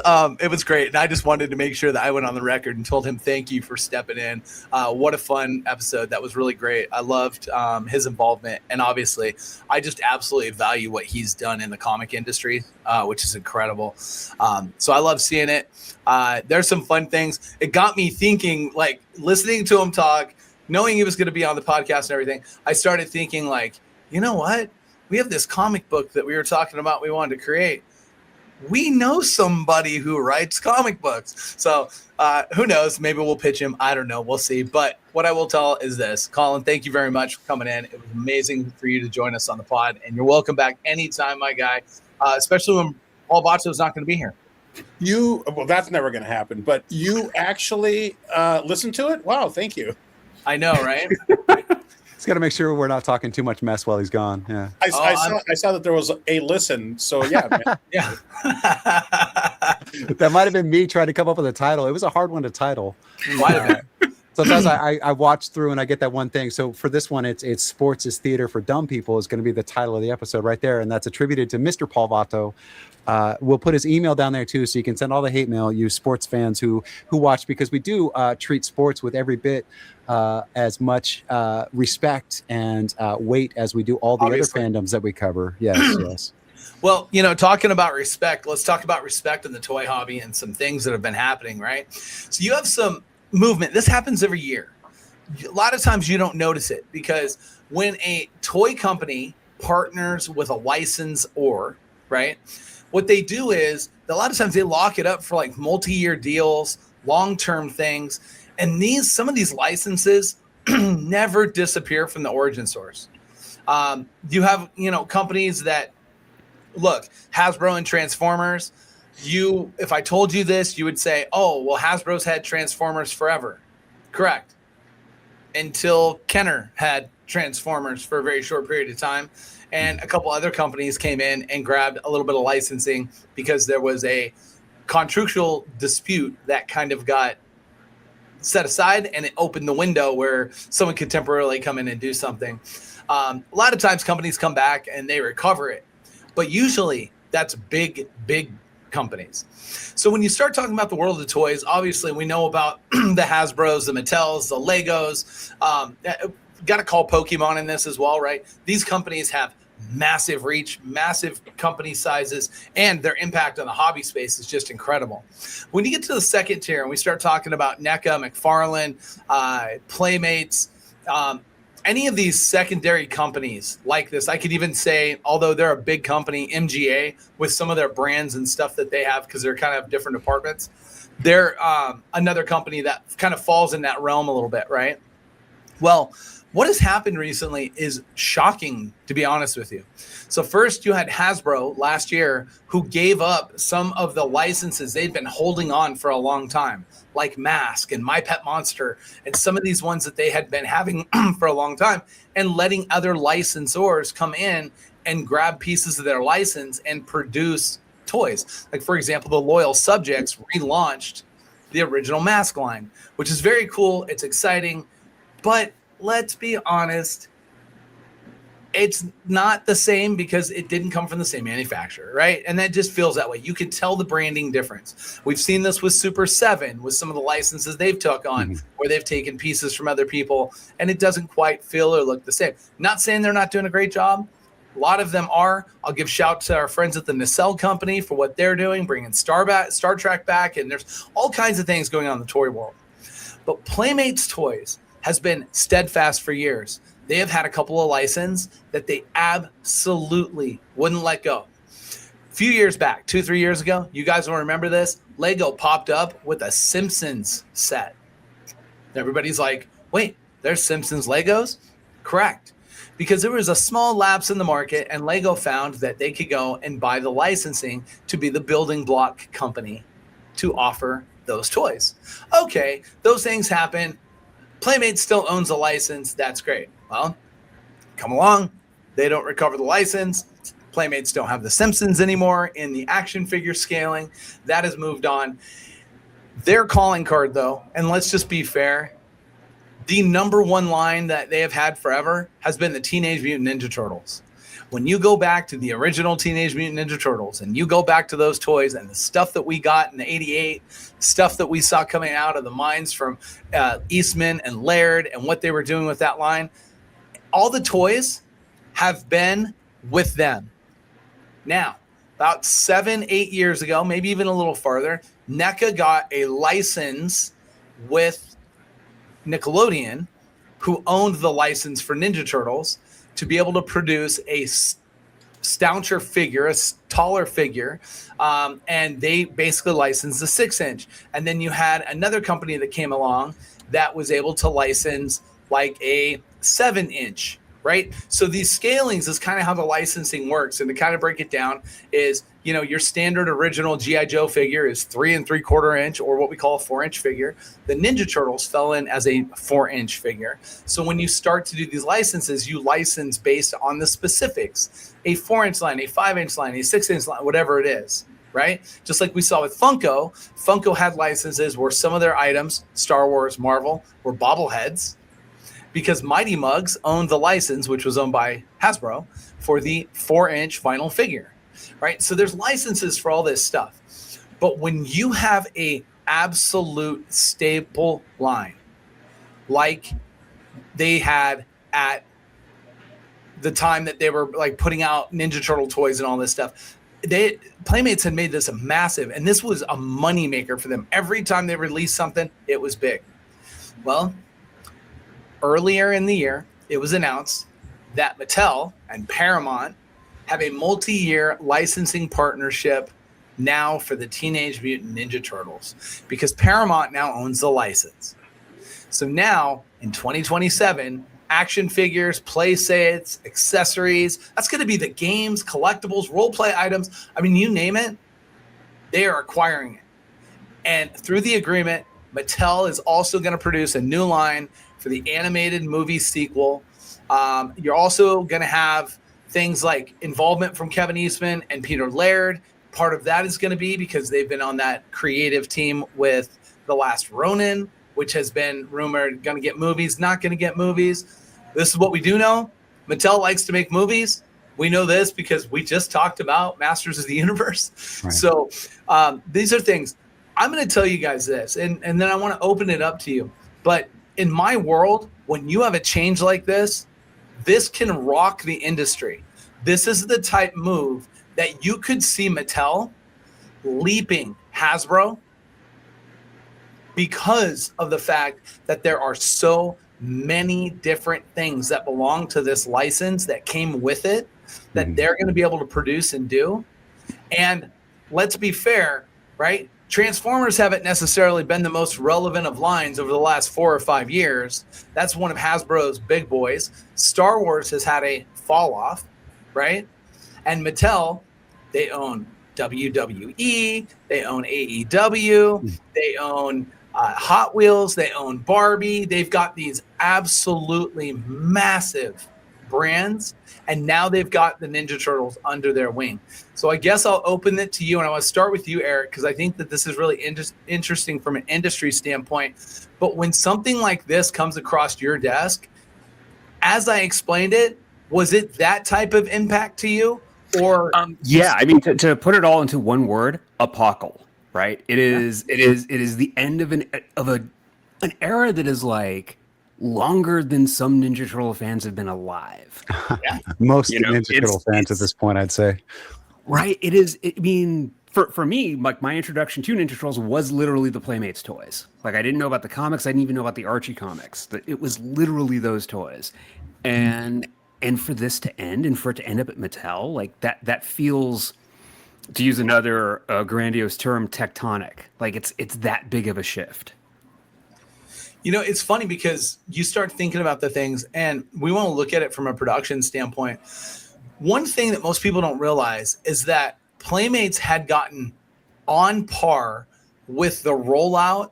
great. And I just wanted to make sure that I went on the record and told him thank you for stepping in. What a fun episode. That was really great. I loved his involvement. And obviously, I just absolutely value what he's done in the comic industry, which is incredible. So I love seeing it. There's some fun things. It got me thinking, like, listening to him talk, knowing he was going to be on the podcast and everything, I started thinking, like, you know what? We have this comic book that we were talking about we wanted to create. We know somebody who writes comic books. So who knows? Maybe we'll pitch him. I don't know. We'll see. But what I will tell is this. Colin, thank you very much for coming in. It was amazing for you to join us on the pod. And you're welcome back anytime, my guy, especially when Paul Vato is not going to be here. Well, that's never going to happen. But you actually listened to it? Wow, thank you. I know, right? He's got to make sure we're not talking too much mess while he's gone. Yeah. I saw that there was a listen. So yeah, man. Yeah. That might have been me trying to come up with a title. It was a hard one to title. Might have been. Sometimes I watch through and I get that one thing. So for this one, it's Sports is Theater for Dumb People is going to be the title of the episode right there. And that's attributed to Mr. Paul Vato. We'll put his email down there too, so you can send all the hate mail, you sports fans who watch, because we do treat sports with every bit as much respect and weight as we do all the Obviously. other fandoms that we cover. Yes, yes. Well, talking about respect, let's talk about respect in the toy hobby and some things that have been happening, right? So you have some movement. This happens every year. A lot of times you don't notice it, because when a toy company partners with a licensor, right, what they do is a lot of times they lock it up for like multi-year deals, long-term things. And some of these licenses never disappear from the origin source. You have, companies that look, Hasbro and Transformers. If I told you this, you would say, oh, well, Hasbro's had Transformers forever. Correct. Until Kenner had Transformers for a very short period of time. And a couple other companies came in and grabbed a little bit of licensing because there was a contractual dispute that kind of got set aside, and it opened the window where someone could temporarily come in and do something. A lot of times companies come back and they recover it, but usually that's big companies. So when you start talking about the world of toys, obviously we know about the Hasbros, the Mattels, the Legos. Got to call Pokemon in this as well, right? These companies have massive reach, massive company sizes, and their impact on the hobby space is just incredible. When you get to the second tier and we start talking about NECA, McFarlane, Playmates, any of these secondary companies like this, I could even say, although they're a big company, MGA, with some of their brands and stuff that they have, because they're kind of different departments, they're another company that kind of falls in that realm a little bit, right? Well, what has happened recently is shocking, to be honest with you. So first you had Hasbro last year, who gave up some of the licenses they'd been holding on for a long time, like Mask and My Pet Monster, and some of these ones that they had been having for a long time, and letting other licensors come in and grab pieces of their license and produce toys. Like, for example, the Loyal Subjects relaunched the original Mask line, which is very cool. It's exciting, but let's be honest, it's not the same because it didn't come from the same manufacturer, right? And that just feels that way. You can tell the branding difference. We've seen this with Super 7, with some of the licenses they've took on, where they've taken pieces from other people, and it doesn't quite feel or look the same. Not saying they're not doing a great job. A lot of them are. I'll give shout to our friends at the Nacelle Company for what they're doing, bringing Star Trek back, and there's all kinds of things going on in the toy world. But Playmates Toys has been steadfast for years. They have had a couple of licenses that they absolutely wouldn't let go. A few years back, 2-3 years ago, you guys will remember this, Lego popped up with a Simpsons set. Everybody's like, wait, there's Simpsons Legos? Correct. Because there was a small lapse in the market, and Lego found that they could go and buy the licensing to be the building block company to offer those toys. Okay, those things happen. Playmates still owns a license. That's great. Well, come along. They don't recover the license. Playmates don't have the Simpsons anymore in the action figure scaling. That has moved on. Their calling card, though, and let's just be fair, the number one line that they have had forever has been the Teenage Mutant Ninja Turtles. When you go back to the original Teenage Mutant Ninja Turtles and you go back to those toys and the stuff that we got in the 88, stuff that we saw coming out of the minds from Eastman and Laird and what they were doing with that line, all the toys have been with them. Now, about 7-8 years ago, maybe even a little farther, NECA got a license with Nickelodeon, who owned the license for Ninja Turtles, to be able to produce a stoucher figure, a taller figure, and they basically licensed the 6-inch. And then you had another company that came along that was able to license like a 7-inch, right? So these scalings is kind of how the licensing works. And to kind of break it down is, your standard original G.I. Joe figure is 3 3/4 inch, or what we call a 4-inch figure. The Ninja Turtles fell in as a 4-inch figure. So when you start to do these licenses, you license based on the specifics, a 4-inch line, a 5-inch line, a 6-inch line, whatever it is, right? Just like we saw with Funko. Funko had licenses where some of their items, Star Wars, Marvel, were bobbleheads, because Mighty Mugs owned the license, which was owned by Hasbro, for the 4-inch vinyl figure. Right? So there's licenses for all this stuff. But when you have a absolute staple line, like they had at the time that they were like putting out Ninja Turtle toys and all this stuff, Playmates had made this a massive, and this was a moneymaker for them. Every time they released something, it was big. Well, earlier in the year, it was announced that Mattel and Paramount have a multi-year licensing partnership now for the Teenage Mutant Ninja Turtles, because Paramount now owns the license. So now in 2027, action figures, play sets, accessories, that's going to be the games, collectibles, role play items. I mean, you name it, they are acquiring it. And through the agreement, Mattel is also going to produce a new line for the animated movie sequel. You're also going to have things like involvement from Kevin Eastman and Peter Laird. Part of that is going to be because they've been on that creative team with The Last Ronin, which has been rumored going to get movies, not going to get movies. This is what we do know. Mattel likes to make movies. We know this because we just talked about Masters of the Universe. Right. So these are things. I'm going to tell you guys this, and then I want to open it up to you. But in my world, when you have a change like this, this can rock the industry. This is the type move that you could see Mattel leaping Hasbro because of the fact that there are so many different things that belong to this license that came with it that they're going to be able to produce and do. And let's be fair, right? Transformers haven't necessarily been the most relevant of lines over the last 4 or 5 years. That's one of Hasbro's big boys. Star Wars has had a fall off, right? And Mattel, they own WWE, they own AEW, they own Hot Wheels, they own Barbie. They've got these absolutely massive brands, and now they've got the Ninja Turtles under their wing. So I guess I'll open it to you, and I want to start with you, Erik, because I think that this is really interesting from an industry standpoint. But when something like this comes across your desk, as I explained it, was it that type of impact to you? Or yeah, I mean, to put it all into one word, apocal, right? It is the end of an era that is like longer than some Ninja Turtle fans have been alive. Most Ninja Turtle fans at this point, I'd say. Right. It is. I mean, for me, like my introduction to Ninja Turtles was literally the Playmates toys. Like I didn't know about the comics. I didn't even know about the Archie comics. It was literally those toys. And for this to end and for it to end up at Mattel, like that feels, to use another grandiose term, tectonic. Like it's that big of a shift. You know, it's funny because you start thinking about the things, and we want to look at it from a production standpoint. One thing that most people don't realize is that Playmates had gotten on par with the rollout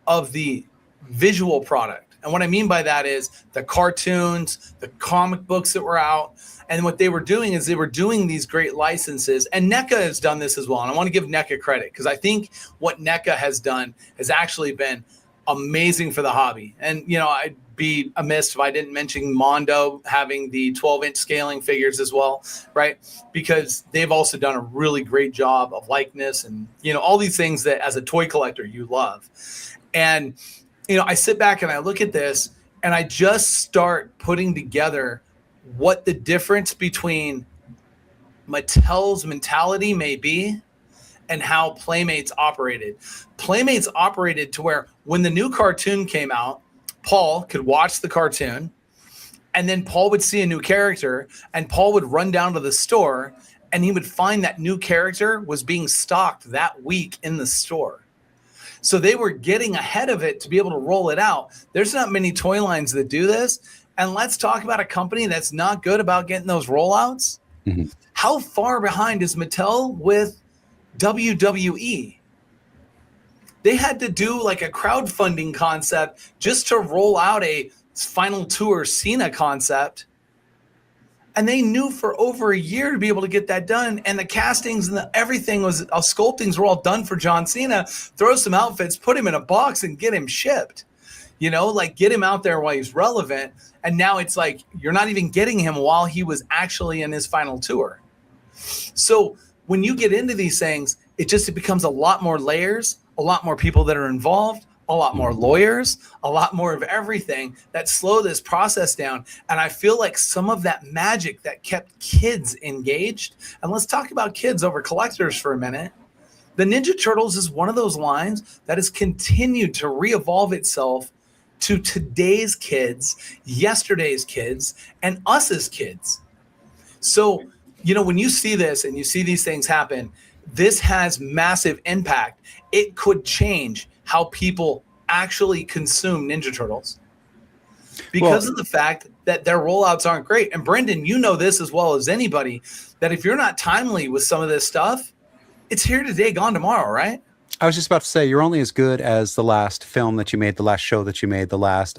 of the visual product. And what I mean by that is the cartoons, the comic books that were out. And what they were doing is they were doing these great licenses. And NECA has done this as well. And I want to give NECA credit because I think what NECA has done has actually been amazing for the hobby. And, you know, I'd be amiss if I didn't mention Mondo having the 12-inch scaling figures as well, right? Because they've also done a really great job of likeness and, you know, all these things that as a toy collector you love. And, you know, I sit back and I look at this and I just start putting together what the difference between Mattel's mentality may be and how Playmates operated. Playmates operated to where when the new cartoon came out, Paul could watch the cartoon, and then Paul would see a new character, and Paul would run down to the store, and he would find that new character was being stocked that week in the store. So they were getting ahead of it to be able to roll it out. There's not many toy lines that do this. And let's talk about a company that's not good about getting those rollouts. Mm-hmm. How far behind is Mattel with WWE? They had to do like a crowdfunding concept just to roll out a final tour Cena concept. And they knew for over a year to be able to get that done. And the castings and everything was, sculptings were all done for John Cena. Throw some outfits, put him in a box and get him shipped. You know, like get him out there while he's relevant. And now it's like you're not even getting him while he was actually in his final tour. So when you get into these things, it becomes a lot more layers, a lot more people that are involved, a lot more lawyers, a lot more of everything that slow this process down. And I feel like some of that magic that kept kids engaged, and let's talk about kids over collectors for a minute. The Ninja Turtles is one of those lines that has continued to re-evolve itself to today's kids, yesterday's kids, and us as kids. So, you know, when you see this and you see these things happen, this has massive impact. It could change how people actually consume Ninja Turtles because of the fact that their rollouts aren't great. And Brendan, you know this as well as anybody, that if you're not timely with some of this stuff, it's here today, gone tomorrow, right? I was just about to say, you're only as good as the last film that you made, the last show that you made, the last,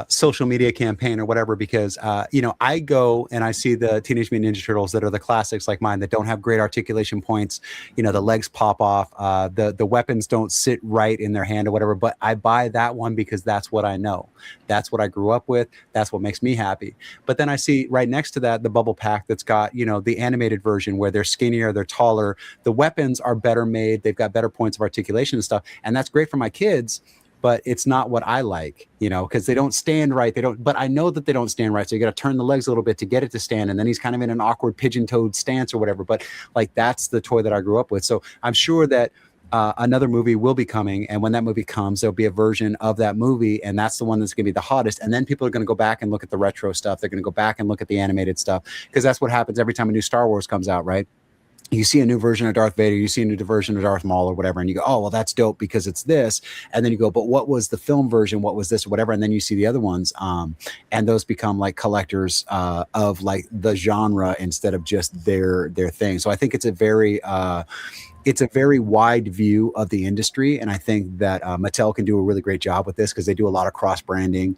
social media campaign or whatever, because, I go and I see the Teenage Mutant Ninja Turtles that are the classics like mine that don't have great articulation points. The legs pop off, the weapons don't sit right in their hand or whatever, but I buy that one because that's what I know. That's what I grew up with. That's what makes me happy. But then I see right next to that, the bubble pack that's got, the animated version where they're skinnier, they're taller. The weapons are better made. They've got better points of articulation and stuff. And that's great for my kids. But it's not what I like, because they don't stand right. But I know that they don't stand right. So you got to turn the legs a little bit to get it to stand. And then he's kind of in an awkward pigeon-toed stance or whatever. But that's the toy that I grew up with. So I'm sure that another movie will be coming. And when that movie comes, there'll be a version of that movie. And that's the one that's going to be the hottest. And then people are going to go back and look at the retro stuff. They're going to go back and look at the animated stuff. Because that's what happens every time a new Star Wars comes out, right? You see a new version of Darth Vader, you see a new version of Darth Maul or whatever, and you go, oh, well, that's dope because it's this. And then you go, but what was the film version? What was this or whatever? And then you see the other ones. And those become like collectors of like the genre instead of just their thing. So I think it's a very wide view of the industry. And I think that Mattel can do a really great job with this because they do a lot of cross branding.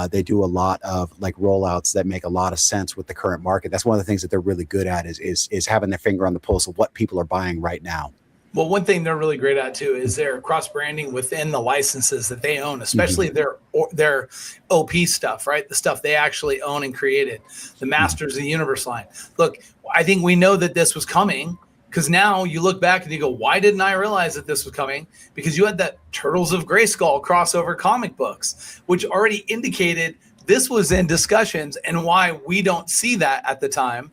They do a lot of like rollouts that make a lot of sense with the current market. That's one of the things that they're really good at is having their finger on the pulse of what people are buying right now. Well, one thing they're really great at too is their cross branding within the licenses that they own, especially their OP stuff, right? The stuff they actually own and created, the Masters of the Universe line. Look, I think we know that this was coming. Because now you look back and you go, why didn't I realize that this was coming? Because you had that Turtles of Grayskull crossover comic books, which already indicated this was in discussions and why we don't see that at the time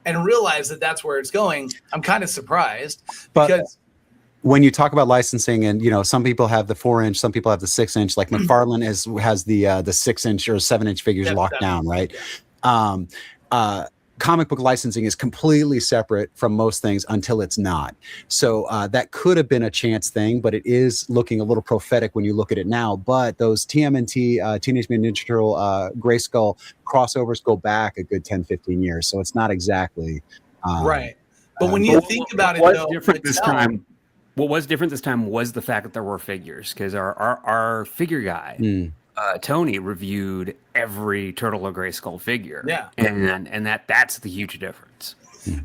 and realize that that's where it's going. I'm kind of surprised because when you talk about licensing and, some people have the 4-inch, some people have the 6-inch, like McFarlane has the 6-inch or 7-inch figures locked down, right? Comic book licensing is completely separate from most things until it's not. So that could have been a chance thing, but it is looking a little prophetic when you look at it now. But those TMNT, Teenage Mutant Ninja Turtle, Grayskull crossovers go back a good 10, 15 years. So it's not exactly right. But when you think about it, though, different this time. What was different this time was the fact that there were figures, because our figure guy. Tony reviewed every Turtle of Grayskull figure. Yeah. And that's the huge difference.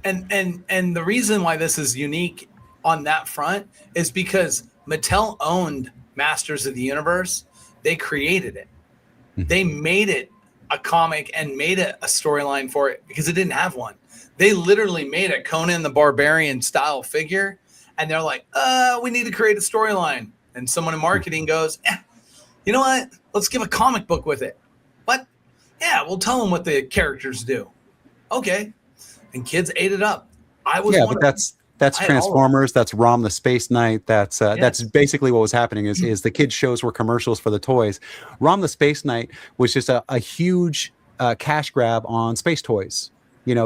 And the reason why this is unique on that front is because Mattel owned Masters of the Universe. They created it. They made it a comic and made it a storyline for it because it didn't have one. They literally made a Conan the Barbarian style figure. And they're like, we need to create a storyline. And someone in marketing goes, you know what? Let's give a comic book with it. What? Yeah, we'll tell them what the characters do. Okay. And kids ate it up. But that's Transformers. That's Rom the Space Knight. That's basically what was happening is the kids shows were commercials for the toys. Rom the Space Knight was just a huge cash grab on space toys.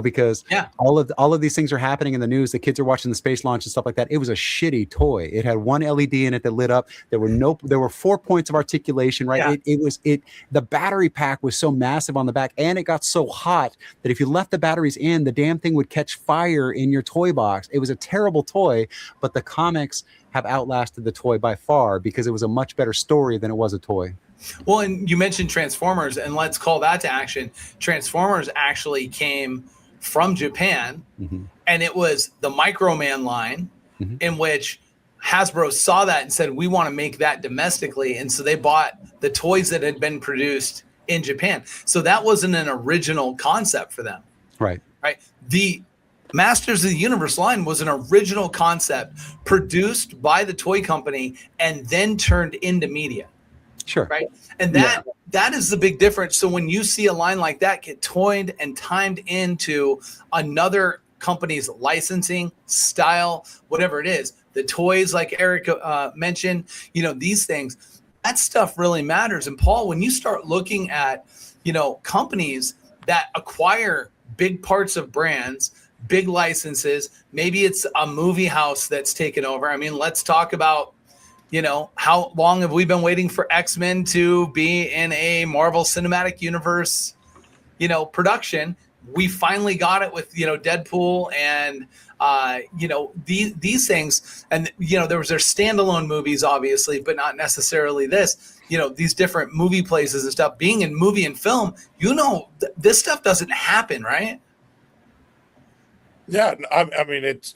Because all of these things are happening in the news. The kids are watching the space launch and stuff like that. It was a shitty toy. It had one LED in it that lit up. There were 4 points of articulation, right? Yeah. The battery pack was so massive on the back, and it got so hot that if you left the batteries in, the damn thing would catch fire in your toy box. It was a terrible toy, but the comics have outlasted the toy by far because it was a much better story than it was a toy. Well, and you mentioned Transformers, and let's call that to action. Transformers actually came from Japan, and it was the Microman line, in which Hasbro saw that and said, we want to make that domestically. And so they bought the toys that had been produced in Japan. So that wasn't an original concept for them. Right. The Masters of the Universe line was an original concept produced by the toy company and then turned into media. Sure. Right. And that is the big difference. So when you see a line like that get toyed and timed into another company's licensing style, whatever it is, the toys like Erik mentioned, these things, that stuff really matters. And Paul, when you start looking at, companies that acquire big parts of brands, big licenses, maybe it's a movie house that's taken over. I mean, let's talk about how long have we been waiting for X-Men to be in a Marvel Cinematic Universe, production? We finally got it with, Deadpool and, these things. And, there was their standalone movies, obviously, but not necessarily this. These different movie places and stuff. Being in movie and film, this stuff doesn't happen, right? Yeah, I mean, it's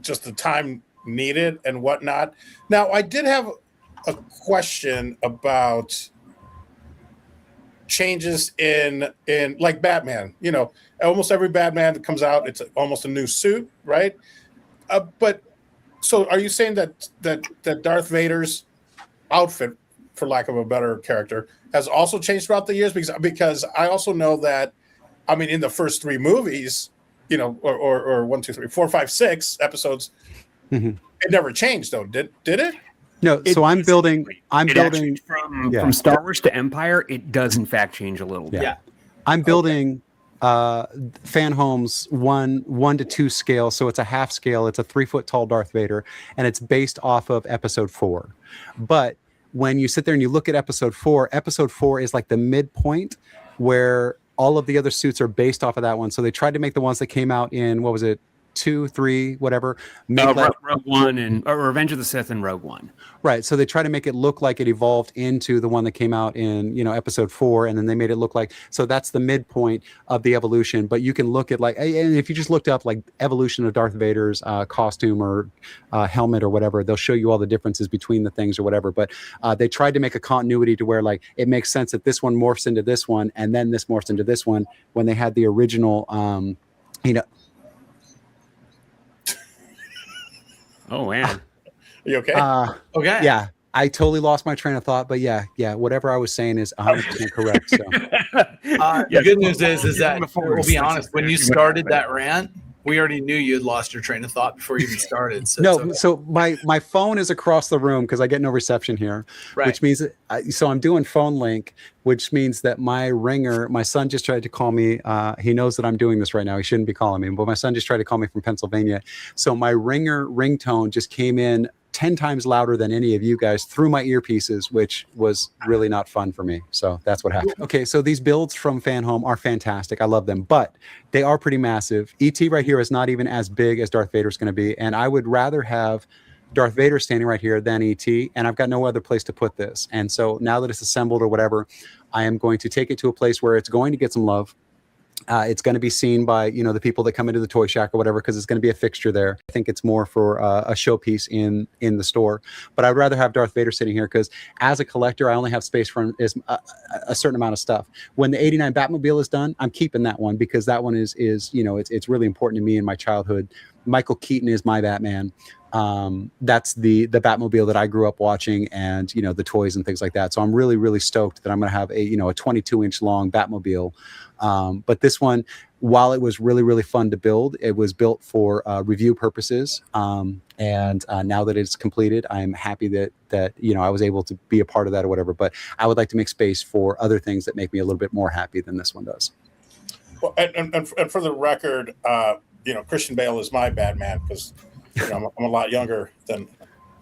just the time needed and whatnot. Now, I did have a question about changes in like Batman. Almost every Batman that comes out, it's almost a new suit, right? But so, are you saying that Darth Vader's outfit, for lack of a better character, has also changed throughout the years? Because I also know that, I mean, in the first 3 movies, or 1, 2, 3, 4, 5, 6 episodes, it never changed though. Did it? No. So I'm building from Star Wars to Empire. It does in fact change a little bit. Yeah. I'm building fan homes 1 to 2 scale. So it's a half scale. It's a 3-foot tall Darth Vader, and it's based off of episode 4. But when you sit there and you look at episode 4 is like the midpoint where all of the other suits are based off of that one. So they tried to make the ones that came out in, what was it, 2, 3, whatever. Rogue One or Revenge of the Sith and Rogue One. Right. So they try to make it look like it evolved into the one that came out in, episode 4, and then they made it look like, so that's the midpoint of the evolution. But you can look at and if you just looked up like evolution of Darth Vader's costume or helmet or whatever, they'll show you all the differences between the things or whatever. But they tried to make a continuity to where like it makes sense that this one morphs into this one and then this morphs into this one when they had the original, Oh man, are you okay? Okay. Yeah, I totally lost my train of thought, but yeah, whatever I was saying is 100% correct. So. The good news is that we'll be honest. When you started that rant, we already knew you had lost your train of thought before you even started. So so my phone is across the room because I get no reception here, right. Which means so I'm doing phone link, which means that my ringer, my son just tried to call me. He knows that I'm doing this right now. He shouldn't be calling me, but my son just tried to call me from Pennsylvania. So my ringer ringtone just came in 10 times louder than any of you guys through my earpieces, which was really not fun for me. So that's what happened. Okay, so these builds from Fan Home are fantastic. I love them, but they are pretty massive. ET right here is not even as big as Darth Vader's going to be, and I would rather have Darth Vader standing right here than ET, and I've got no other place to put this. And so now that it's assembled or whatever, I am going to take it to a place where it's going to get some love. It's going to be seen by, the people that come into the toy shack or whatever, because it's going to be a fixture there. I think it's more for a showpiece in the store. But I'd rather have Darth Vader sitting here because as a collector, I only have space for a certain amount of stuff. When the 89 Batmobile is done, I'm keeping that one because that one is it's really important to me in my childhood. Michael Keaton is my Batman. That's the Batmobile that I grew up watching, and the toys and things like that. So I'm really, really stoked that I'm going to have a 22-inch long Batmobile. But this one, while it was really, really fun to build, it was built for review purposes. And now that it's completed, I'm happy that I was able to be a part of that or whatever. But I would like to make space for other things that make me a little bit more happy than this one does. Well, and for the record, Christian Bale is my Batman because I'm a lot younger than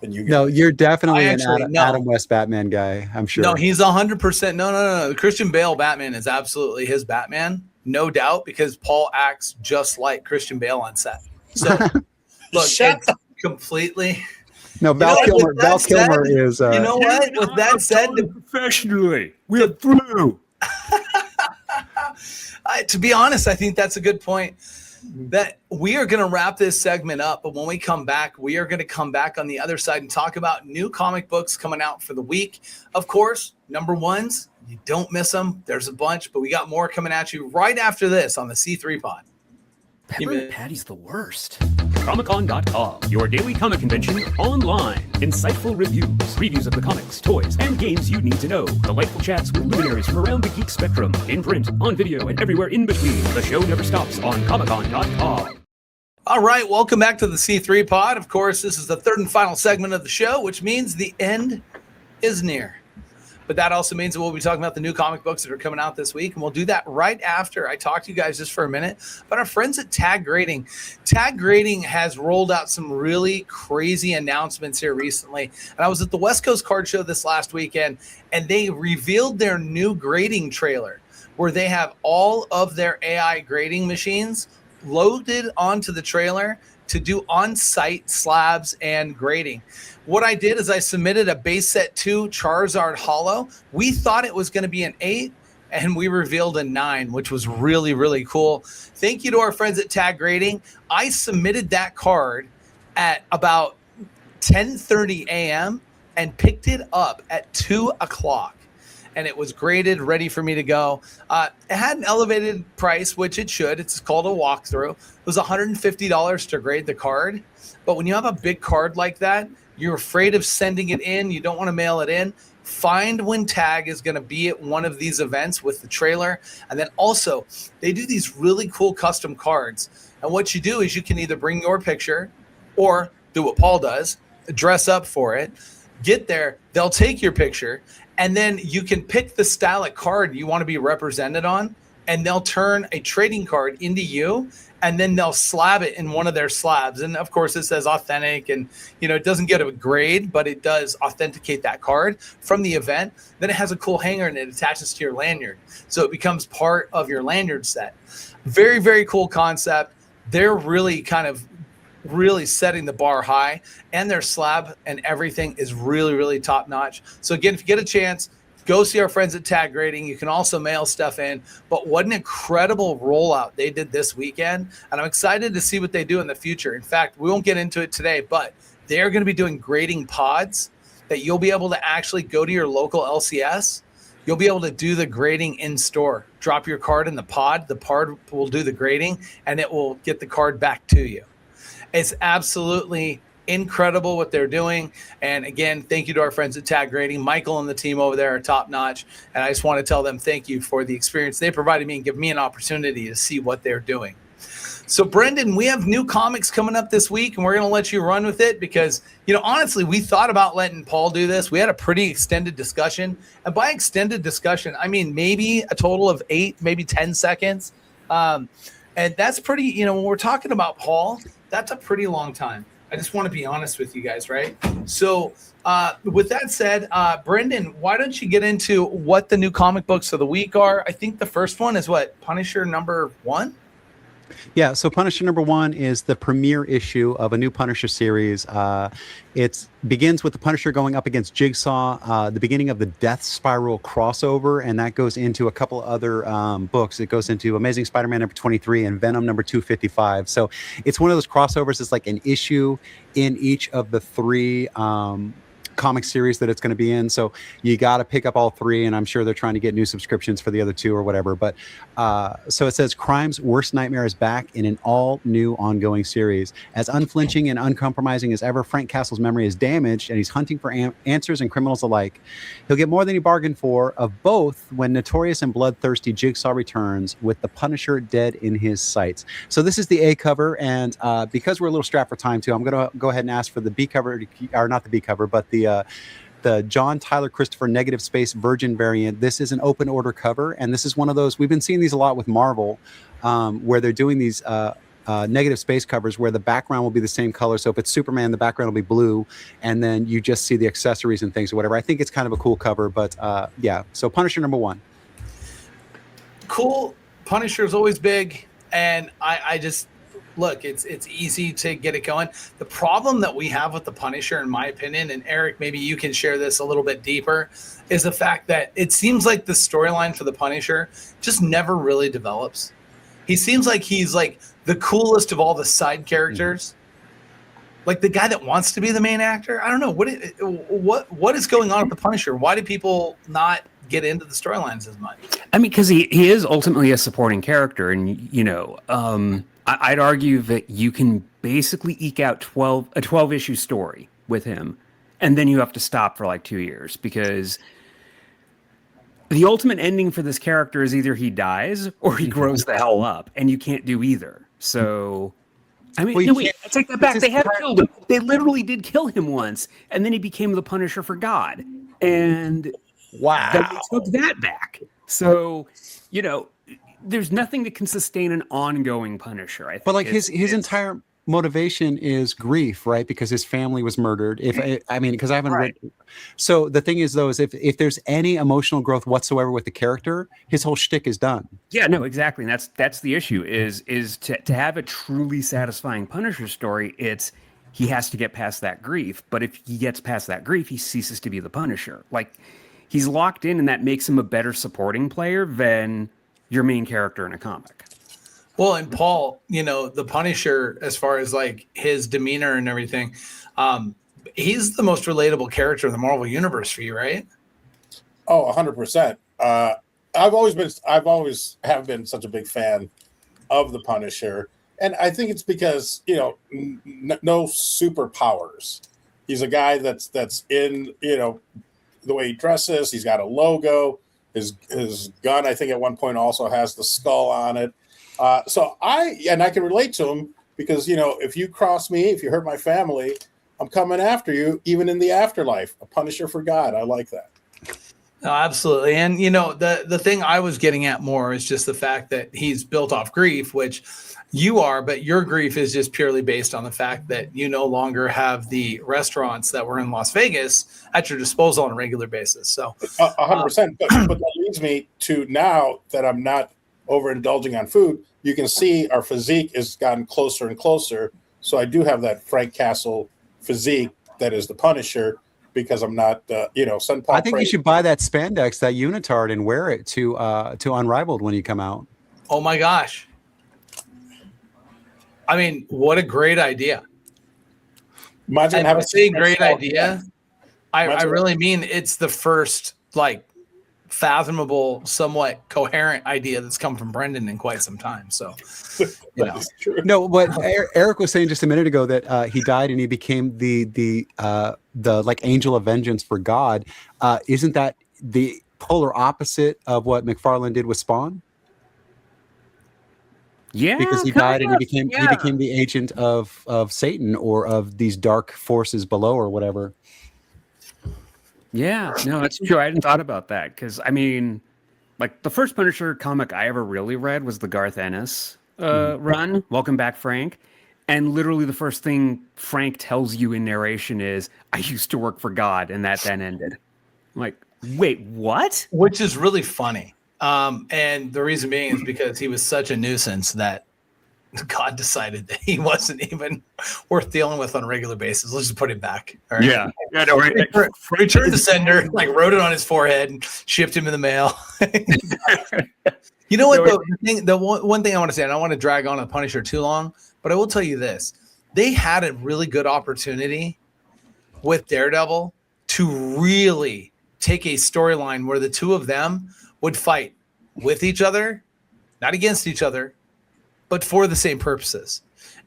you guys. No, you're definitely an Adam West Batman guy, I'm sure. No, he's 100%. No. Christian Bale Batman is absolutely his Batman, no doubt, because Paul acts just like Christian Bale on set. So, look, it's completely. No, Val Kilmer is. You know what? With that said, professionally, we are through. To be honest, I think that's a good point. That we are going to wrap this segment up, but when we come back, we are going to come back on the other side and talk about new comic books coming out for the week. Of course, number ones, you don't miss them. There's a bunch, but we got more coming at you right after this on the C3 Pod. Pepper Patty's the worst. Comicon.com, your daily comic convention online. Insightful reviews of the comics, toys, and games you need to know. Delightful chats with luminaries from around the geek spectrum. In print, on video, and everywhere in between. The show never stops on Comicon.com. All right, welcome back to the C3 Pod. Of course, this is the third and final segment of the show, which means the end is near. But that also means that we'll be talking about the new comic books that are coming out this week. And we'll do that right after I talk to you guys just for a minute about our friends at Tag Grading. Tag Grading has rolled out some really crazy announcements here recently. And I was at the West Coast Card Show this last weekend, and they revealed their new grading trailer where they have all of their AI grading machines loaded onto the trailer to do on-site slabs and grading. What I did is I submitted a base set 2 Charizard Holo. We thought it was going to be an 8, and we revealed a 9, which was really, really cool. Thank you to our friends at Tag Grading. I submitted that card at about 10:30 a.m. and picked it up at 2 o'clock. And it was graded, ready for me to go. It had an elevated price, which it should. It's called a walkthrough. It was $150 to grade the card. But when you have a big card like that, you're afraid of sending it in. You don't want to mail it in. Find when Tag is going to be at one of these events with the trailer. And then also, they do these really cool custom cards. And what you do is you can either bring your picture or do what Paul does, dress up for it, get there, they'll take your picture, and then you can pick the style of card you want to be represented on, and they'll turn a trading card into you, and then they'll slab it in one of their slabs. And of course, it says authentic, and it doesn't get a grade, but it does authenticate that card from the event. Then it has a cool hanger, and it attaches to your lanyard, so it becomes part of your lanyard set. Very, very cool concept. They're really really setting the bar high, and their slab and everything is really, really top notch. So again, if you get a chance, go see our friends at Tag Grading. You can also mail stuff in, but what an incredible rollout they did this weekend. And I'm excited to see what they do in the future. In fact, we won't get into it today, but they're going to be doing grading pods that you'll be able to actually go to your local LCS. You'll be able to do the grading in store. Drop your card in the pod will do the grading, and it will get the card back to you. It's absolutely incredible what they're doing. And again, thank you to our friends at Tag Grading. Michael and the team over there are top notch. And I just want to tell them thank you for the experience they provided me and give me an opportunity to see what they're doing. So Brendan, we have new comics coming up this week, and we're going to let you run with it because, honestly, we thought about letting Paul do this. We had a pretty extended discussion. And by extended discussion, I mean maybe a total of 8, maybe 10 seconds. And that's pretty, when we're talking about Paul, that's a pretty long time. I just want to be honest with you guys, right? So with that said, Brendan, why don't you get into what the new comic books of the week are? I think the first one is Punisher #1? Yeah, so Punisher #1 is the premiere issue of a new Punisher series. It begins with the Punisher going up against Jigsaw, the beginning of the Death Spiral crossover, and that goes into a couple other books. It goes into Amazing Spider-Man #23 and Venom #255. So it's one of those crossovers. It's like an issue in each of the 3 comic series that it's going to be in, so you got to pick up all 3, and I'm sure they're trying to get new subscriptions for the other 2 or whatever. But so it says Crime's worst nightmare is back in an all-new ongoing series. As unflinching and uncompromising as ever, Frank Castle's memory is damaged, and he's hunting for answers and criminals alike. He'll get more than he bargained for of both when notorious and bloodthirsty Jigsaw returns with the Punisher dead in his sights. So this is the A cover, and because we're a little strapped for time too, I'm going to go ahead and ask for the B cover, or not the B cover, but the John Tyler Christopher negative space Virgin variant. This is an open order cover, and this is one of those, we've been seeing these a lot with Marvel, where they're doing these negative space covers where the background will be the same color. So if it's Superman, the background will be blue, and then you just see the accessories and things or whatever. I think it's kind of a cool cover, but yeah. So Punisher #1. Cool. Punisher is always big, and I just look, it's easy to get it going. The problem that we have with the Punisher, in my opinion, and Erik, maybe you can share this a little bit deeper, is the fact that it seems like the storyline for the Punisher just never really develops. He seems like he's like the coolest of all the side characters, like the guy that wants to be the main actor. I don't know what is going on with the Punisher. Why do people not get into the storylines as much? I mean, because he is ultimately a supporting character, and I'd argue that you can basically eke out a 12-issue story with him, and then you have to stop for like 2 years, because the ultimate ending for this character is either he dies or he grows the hell up, and you can't do either. So, I mean, no, wait, I take that back. They have killed him. They literally did kill him once, and then he became the Punisher for God. And Then they took that back. So, you know, there's nothing that can sustain an ongoing Punisher. I think. But like his entire motivation is grief, right? Because his family was murdered. Because I haven't read. So the thing is, though, is if there's any emotional growth whatsoever with the character, his whole shtick is done. Yeah, no, exactly. And that's the issue. Is to have a truly satisfying Punisher story. He has to get past that grief. But if he gets past that grief, he ceases to be the Punisher. Like, he's locked in, and that makes him a better supporting player than your main character in a comic. Well, and Paul, you know, the Punisher, as far as like his demeanor and everything, he's the most relatable character in the Marvel universe for you, right? Oh, 100%. I've always have been such a big fan of the Punisher, and I think it's because, you know, no superpowers. He's a guy that's in, you know, the way he dresses. He's got a logo. His gun, I think, at one point also has the skull on it. So I can relate to him because, you know, if you cross me, if you hurt my family, I'm coming after you, even in the afterlife. A Punisher for God. I like that. No, absolutely. And, you know, the thing I was getting at more is just the fact that he's built off grief, which you are, but your grief is just purely based on the fact that you no longer have the restaurants that were in Las Vegas at your disposal on a regular basis. So 100%. But that leads me to, now that I'm not overindulging on food, you can see our physique has gotten closer and closer. So I do have that Frank Castle physique that is the Punisher, because I'm not, Paul. I think you should buy that spandex, that unitard, and wear it to Unrivaled when you come out. Oh my gosh. I mean, what a great idea. Imagine having a great idea. I really mean it's the first like fathomable, somewhat coherent idea that's come from Brendan in quite some time. So, you know. No, but Erik was saying just a minute ago that he died and he became the like angel of vengeance for God. Isn't that the polar opposite of what McFarlane did with Spawn? Yeah, because he died and he became the agent of Satan or of these dark forces below or whatever. Yeah, no, that's true. I hadn't thought about that because, I mean, like the first Punisher comic I ever really read was the Garth Ennis run, Welcome Back, Frank. And literally the first thing Frank tells you in narration is, I used to work for God, and that then ended. I'm like, wait, what? Which is really funny. And the reason being is because he was such a nuisance that God decided that he wasn't even worth dealing with on a regular basis. Let's just put him back. All right? Yeah. No, right. Returned to sender, like wrote it on his forehead and shipped him in the mail. You know what? The one thing I want to say, and I don't want to drag on the Punisher too long, but I will tell you this. They had a really good opportunity with Daredevil to really take a storyline where the two of them would fight with each other, not against each other, but for the same purposes.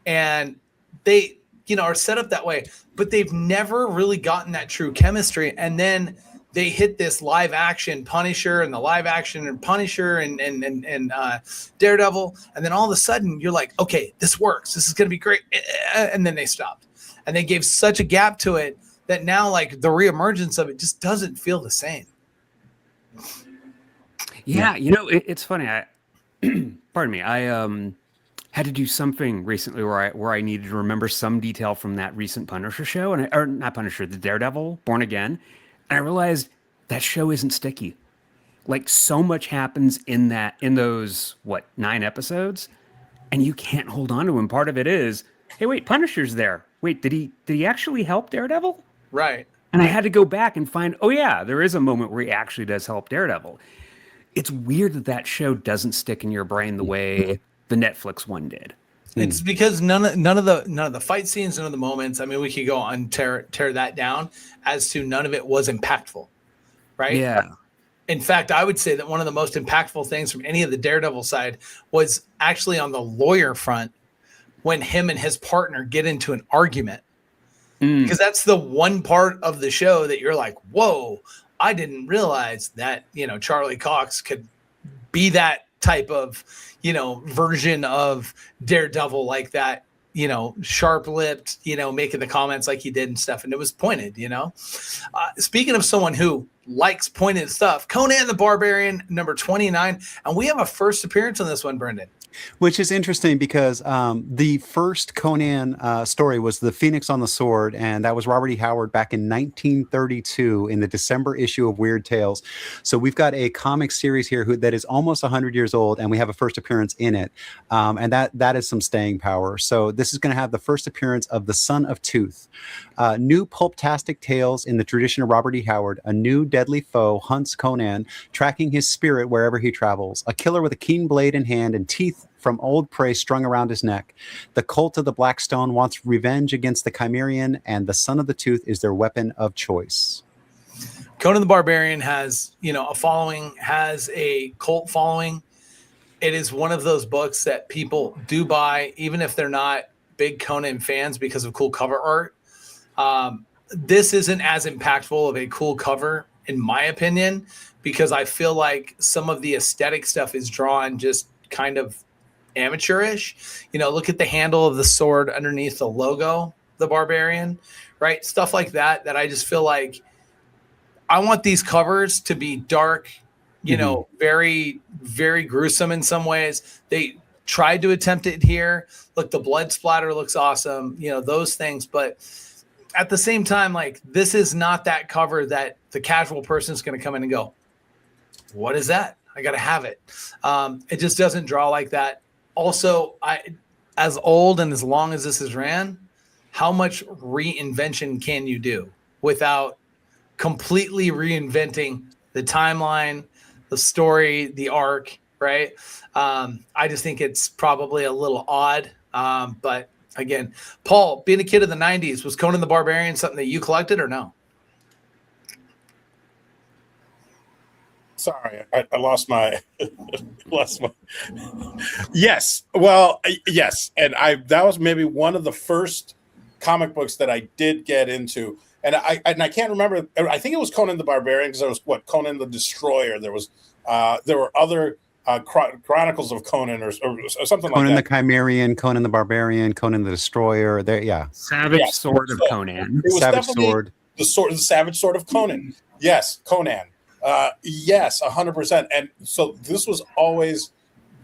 And they, are set up that way, but they've never really gotten that true chemistry. And then they hit this live action Punisher and the live action and Punisher and Daredevil. And then all of a sudden you're like, okay, this works. This is going to be great. And then they stopped and they gave such a gap to it that now like the reemergence of it just doesn't feel the same. Yeah. It's funny. Pardon me. I had to do something recently where I needed to remember some detail from that recent Punisher show, or not Punisher, the Daredevil, Born Again, and I realized that show isn't sticky. Like so much happens in those 9 episodes, and you can't hold on to him. Part of it is, hey, wait, Punisher's there. Wait, did he actually help Daredevil? Right. And I had to go back and find, oh yeah, there is a moment where he actually does help Daredevil. It's weird that show doesn't stick in your brain the way the Netflix one did. It's because none of the fight scenes, none of the moments. I mean, we could go on tear that down as to none of it was impactful, right? Yeah. In fact, I would say that one of the most impactful things from any of the Daredevil side was actually on the lawyer front when him and his partner get into an argument. Because that's the one part of the show that you're like, whoa, I didn't realize that, Charlie Cox could be that type of, version of Daredevil like that, sharp-lipped, making the comments like he did and stuff. And it was pointed, Speaking of someone who likes pointed stuff. Conan the Barbarian, number 29. And we have a first appearance on this one, Brendan. Which is interesting because the first Conan story was The Phoenix on the Sword, and that was Robert E. Howard back in 1932 in the December issue of Weird Tales. So we've got a comic series here that is almost 100 years old, and we have a first appearance in it. And that is some staying power. So this is going to have the first appearance of the Son of Tooth. New pulptastic tales in the tradition of Robert E. Howard. A new deadly foe hunts Conan, tracking his spirit wherever he travels. A killer with a keen blade in hand and teeth from old prey strung around his neck. The cult of the Black Stone wants revenge against the Chimerian, and the Son of the Tooth is their weapon of choice. Conan the Barbarian has, a following, has a cult following. It is one of those books that people do buy, even if they're not big Conan fans, because of cool cover art. This isn't as impactful of a cool cover, in my opinion, because I feel like some of the aesthetic stuff is drawn just kind of amateurish. Look at the handle of the sword underneath the logo, the Barbarian, right? Stuff like that I just feel like I want these covers to be dark, very, very gruesome in some ways. They tried to attempt it here. Look, the blood splatter looks awesome, those things. But at the same time, like, this is not that cover that the casual person is going to come in and go, what is that? I got to have it. It just doesn't draw like that. Also, as old and as long as this has ran, how much reinvention can you do without completely reinventing the timeline, the story, the arc, right? I just think it's probably a little odd. But again, Paul, being a kid of the 90s, was Conan the Barbarian something that you collected or no? Sorry, I lost my yes. Well, yes, and that was maybe one of the first comic books that I did get into, and I can't remember. I think it was Conan the Barbarian, because there was Conan the Destroyer. There were other Chronicles of Conan or something like that. Conan the Chimerian, Conan the Barbarian, Conan the Destroyer. Savage Sword of Conan. It was Savage Sword. The Savage Sword of Conan. Yes, Conan. Yes, 100%. And so this was always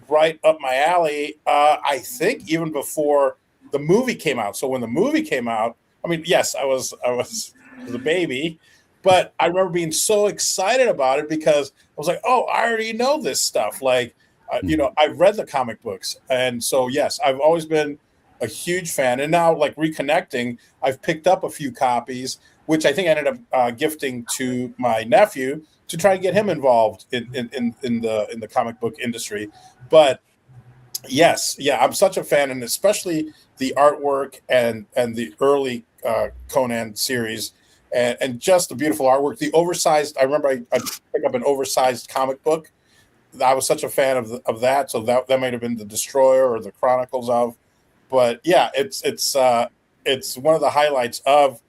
right up my alley. I think even before the movie came out. So when the movie came out, I mean, yes, I was a baby, but I remember being so excited about it because I was like, oh, I already know this stuff. Like, I've read the comic books. And so, yes, I've always been a huge fan. And now, like, reconnecting, I've picked up a few copies, which I think I ended up gifting to my nephew to try to get him involved in the comic book industry. But yes, I'm such a fan, and especially the artwork and the early Conan series, and just the beautiful artwork. The oversized, I remember I picked up an oversized comic book. I was such a fan of that. So that might have been the Destroyer or the Chronicles of. But yeah, it's one of the highlights of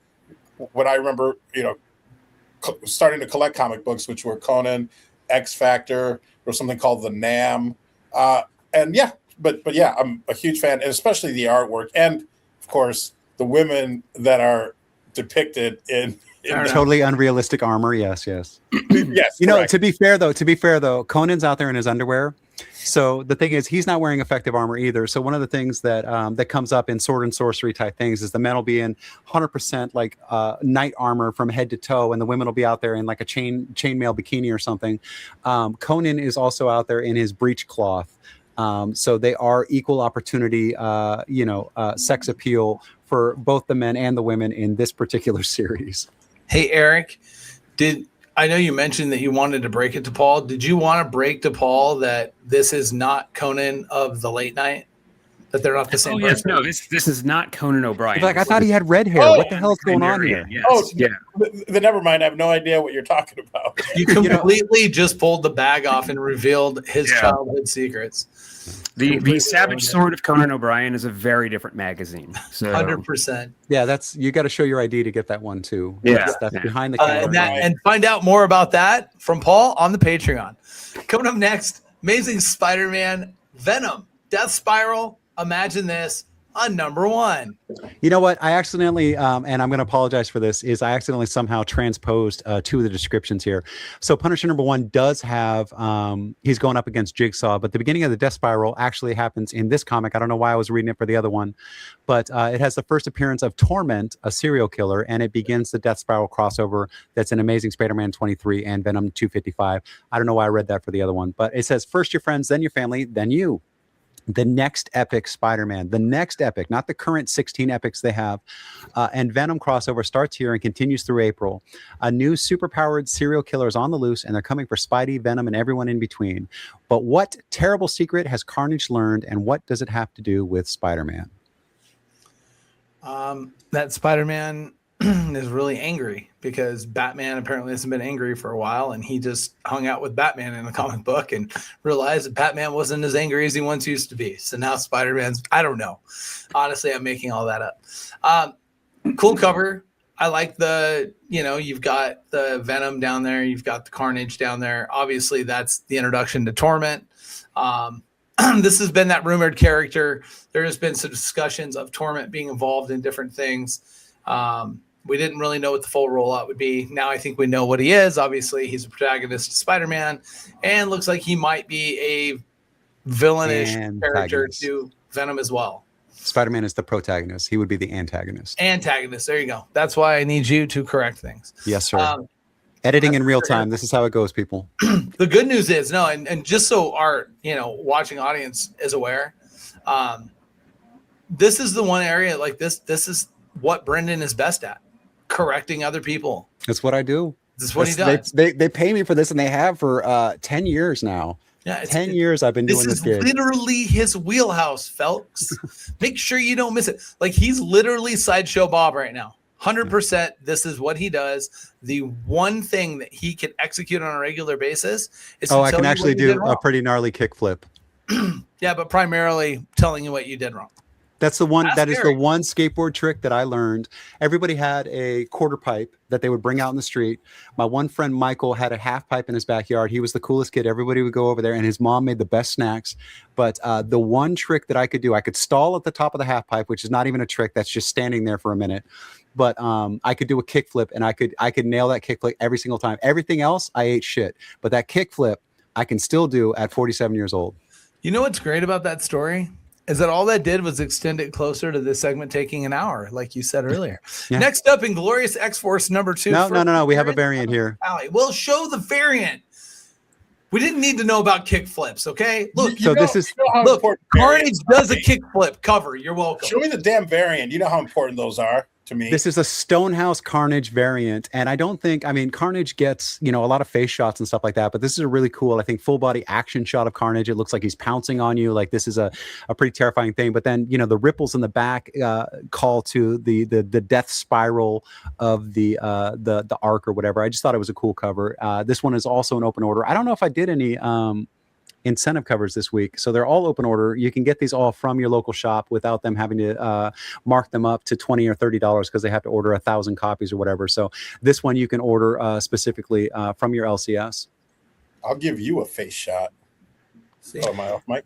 what I remember, starting to collect comic books, which were Conan, X Factor, or something called the Nam. And yeah, but yeah, I'm a huge fan, and especially the artwork, and of course the women that are depicted in totally unrealistic armor. Yes. Yes. To be fair though, Conan's out there in his underwear. So the thing is, he's not wearing effective armor either. So one of the things that that comes up in sword and sorcery type things is the men will be in 100% like knight armor from head to toe, and the women will be out there in like a chainmail bikini or something. Conan is also out there in his breech cloth. So they are equal opportunity, sex appeal for both the men and the women in this particular series. Hey, Erik, I know you mentioned that you wanted to break it to Paul. Did you want to break to Paul that this is not Conan of the late night? That they're not the same person? Yes, no, this is not Conan O'Brien. Like, I thought he had red hair. What the hell is going on here? Yes, Then never mind. I have no idea what you're talking about. You completely just pulled the bag off and revealed his childhood secrets. The Savage Sword of Conan O'Brien is a very different magazine. So 100%. Yeah, you got to show your ID to get that one too. Yeah, that's behind the camera. And find out more about that from Paul on the Patreon. Coming up next, Amazing Spider-Man, Venom, Death Spiral. Imagine this. on number 1. You know what? I accidentally, and I'm going to apologize for this, is I accidentally somehow transposed 2 of the descriptions here. So Punisher number 1 does have, he's going up against Jigsaw, but the beginning of the Death Spiral actually happens in this comic. I don't know why I was reading it for the other one, but it has the first appearance of Torment, a serial killer, and it begins the Death Spiral crossover that's in Amazing Spider-Man 23 and Venom 255. I don't know why I read that for the other one, but it says first your friends, then your family, then you. The next epic Spider-Man, the next epic, not the current 16 epics they have. And Venom crossover starts here and continues through April. A new superpowered serial killer is on the loose, and they're coming for Spidey, Venom, and everyone in between. But what terrible secret has Carnage learned, and what does it have to do with Spider-Man? That Spider-Man is really angry because Batman apparently hasn't been angry for a while, and he just hung out with Batman in the comic book and realized that Batman wasn't as angry as he once used to be. So now Spider-Man's, I don't know. Honestly, I'm making all that up. Cool cover. I like you've got the Venom down there. You've got the Carnage down there. Obviously, that's the introduction to Torment. This has been that rumored character. There has been some discussions of Torment being involved in different things. We didn't really know what the full rollout would be. Now I think we know what he is. Obviously, he's a protagonist of Spider-Man, and looks like he might be a villainish character to Venom as well. Spider-Man is the protagonist. He would be the antagonist. Antagonist. There you go. That's why I need you to correct things. Yes, sir. Editing in real time. This is how it goes, people. The good news is, and just so our watching audience is aware, this is the one area like this. This is what Brendan is best at. Correcting other people. That's what I do. That's what he does. They pay me for this, and they have for 10 years now. Yeah, 10 years I've been doing this gig. This is literally his wheelhouse, folks. Make sure you don't miss it. Like, he's literally Sideshow Bob right now. 100%. This is what he does. The one thing that he can execute on a regular basis is I can actually do a pretty gnarly kickflip. Yeah, but primarily telling you what you did wrong. That's the one. That is the one skateboard trick that I learned. Everybody had a quarter pipe that they would bring out in the street. My one friend Michael had a half pipe in his backyard. He was the coolest kid. Everybody would go over there, and his mom made the best snacks. But the one trick that I could do, I could stall at the top of the half pipe, which is not even a trick. That's just standing there for a minute. But I could do a kickflip, and I could nail that kickflip every single time. Everything else, I ate shit. But that kickflip, I can still do at 47 years old. You know what's great about that story? Is that all that did was extend it closer to this segment taking an hour, like you said earlier. Yeah. Next up, Inglorious X-Force number 2. No. We have a variant here. We'll show the variant. We didn't need to know about kick flips, okay? Look, Carnage does a kick flip cover. You're welcome. Show me the damn variant. You know how important those are to me. This is a Stonehouse Carnage variant, and I don't think, Carnage gets, a lot of face shots and stuff like that, but this is a really cool, I think, full body action shot of Carnage. It looks like he's pouncing on you. Like, this is a pretty terrifying thing. But then, the ripples in the back call to the death spiral of the arc or whatever. I just thought it was a cool cover. This one is also an open order. I don't know if I did any incentive covers this week, so they're all open order. You can get these all from your local shop without them having to mark them up to $20 or $30 because they have to order 1,000 copies or whatever. So this one you can order specifically from your LCS. I'll give you a face shot. Oh, am I off mic?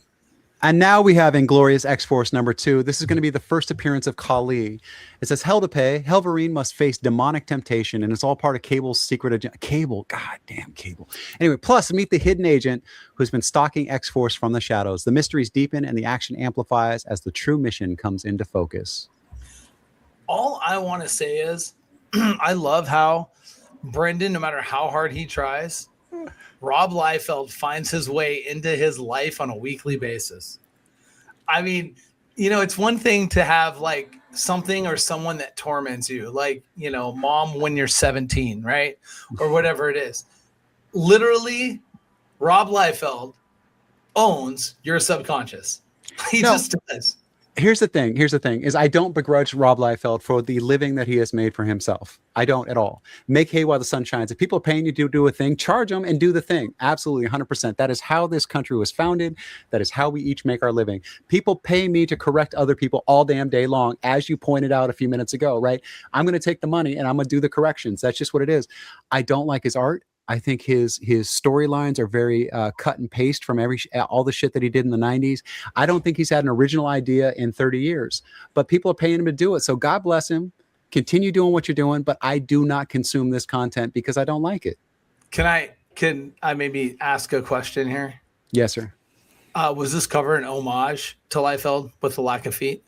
And now we have Inglorious X-Force number 2. This is going to be the first appearance of Kali. It says, hell to pay. Helverine must face demonic temptation, and it's all part of Cable's secret agenda. Cable, goddamn Cable. Anyway, plus meet the hidden agent who's been stalking X-Force from the shadows. The mysteries deepen and the action amplifies as the true mission comes into focus. All I want to say is I love how Brendan, no matter how hard he tries, Rob Liefeld finds his way into his life on a weekly basis. I mean, it's one thing to have like something or someone that torments you, like, mom when you're 17, right? Or whatever it is. Literally, Rob Liefeld owns your subconscious. He just does. Here's the thing is I don't begrudge Rob Liefeld for the living that he has made for himself. I don't at all. Make hay while the sun shines. If people are paying you to do a thing, charge them and do the thing. Absolutely, 100%. That is how this country was founded. That is how we each make our living. People pay me to correct other people all damn day long, as you pointed out a few minutes ago, right? I'm going to take the money and I'm going to do the corrections. That's just what it is. I don't like his art. I think his storylines are very cut and paste from all the shit that he did in the 90s. I don't think he's had an original idea in 30 years, but people are paying him to do it. So God bless him. Continue doing what you're doing, but I do not consume this content because I don't like it. Can I maybe ask a question here? Yes, sir. Was this cover an homage to Liefeld with the lack of feet?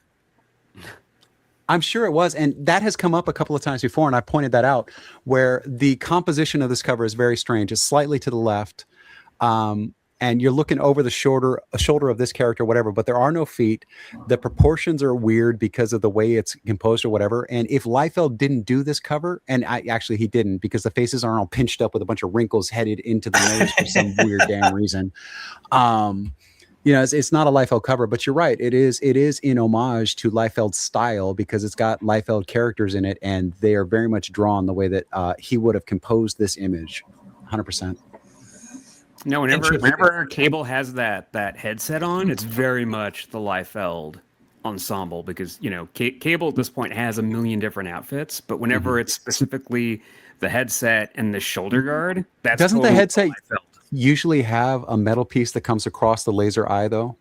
I'm sure it was. And that has come up a couple of times before. And I pointed that out, where the composition of this cover is very strange. It's slightly to the left. And you're looking over the shoulder of this character, whatever, but there are no feet. The proportions are weird because of the way it's composed or whatever. And if Liefeld didn't do this cover, and he didn't, because the faces aren't all pinched up with a bunch of wrinkles headed into the nose for some weird damn reason. It's not a Liefeld cover, but you're right. It is in homage to Liefeld's style because it's got Liefeld characters in it, and they are very much drawn the way that he would have composed this image, 100%. No, whenever Cable has that headset on, it's very much the Liefeld ensemble because, Cable at this point has a million different outfits, but whenever it's specifically the headset and the shoulder guard, that's doesn't totally the headset Liefeld. Usually have a metal piece that comes across the laser eye, though?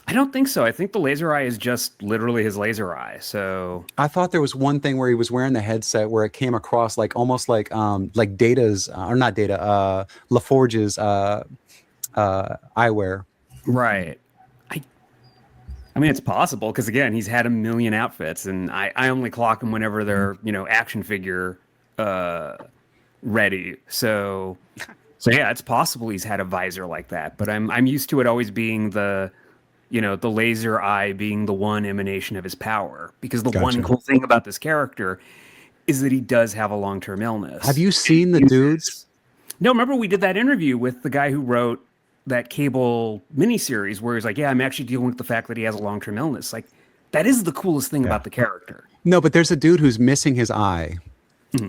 I don't think so. I think the laser eye is just literally his laser eye. So I thought there was one thing where he was wearing the headset where it came across almost like Data's or not Data, LaForge's eyewear. Right. I mean, it's possible because again, he's had a million outfits, and I only clock them whenever they're action figure ready. So yeah, it's possible he's had a visor like that. But I'm used to it always being the laser eye being the one emanation of his power, because the one cool thing about this character is that he does have a long-term illness. Have you seen the dudes? No, remember we did that interview with the guy who wrote that Cable miniseries where he's like, yeah, I'm actually dealing with the fact that he has a long-term illness. Like, that is the coolest thing about the character. No, but there's a dude who's missing his eye.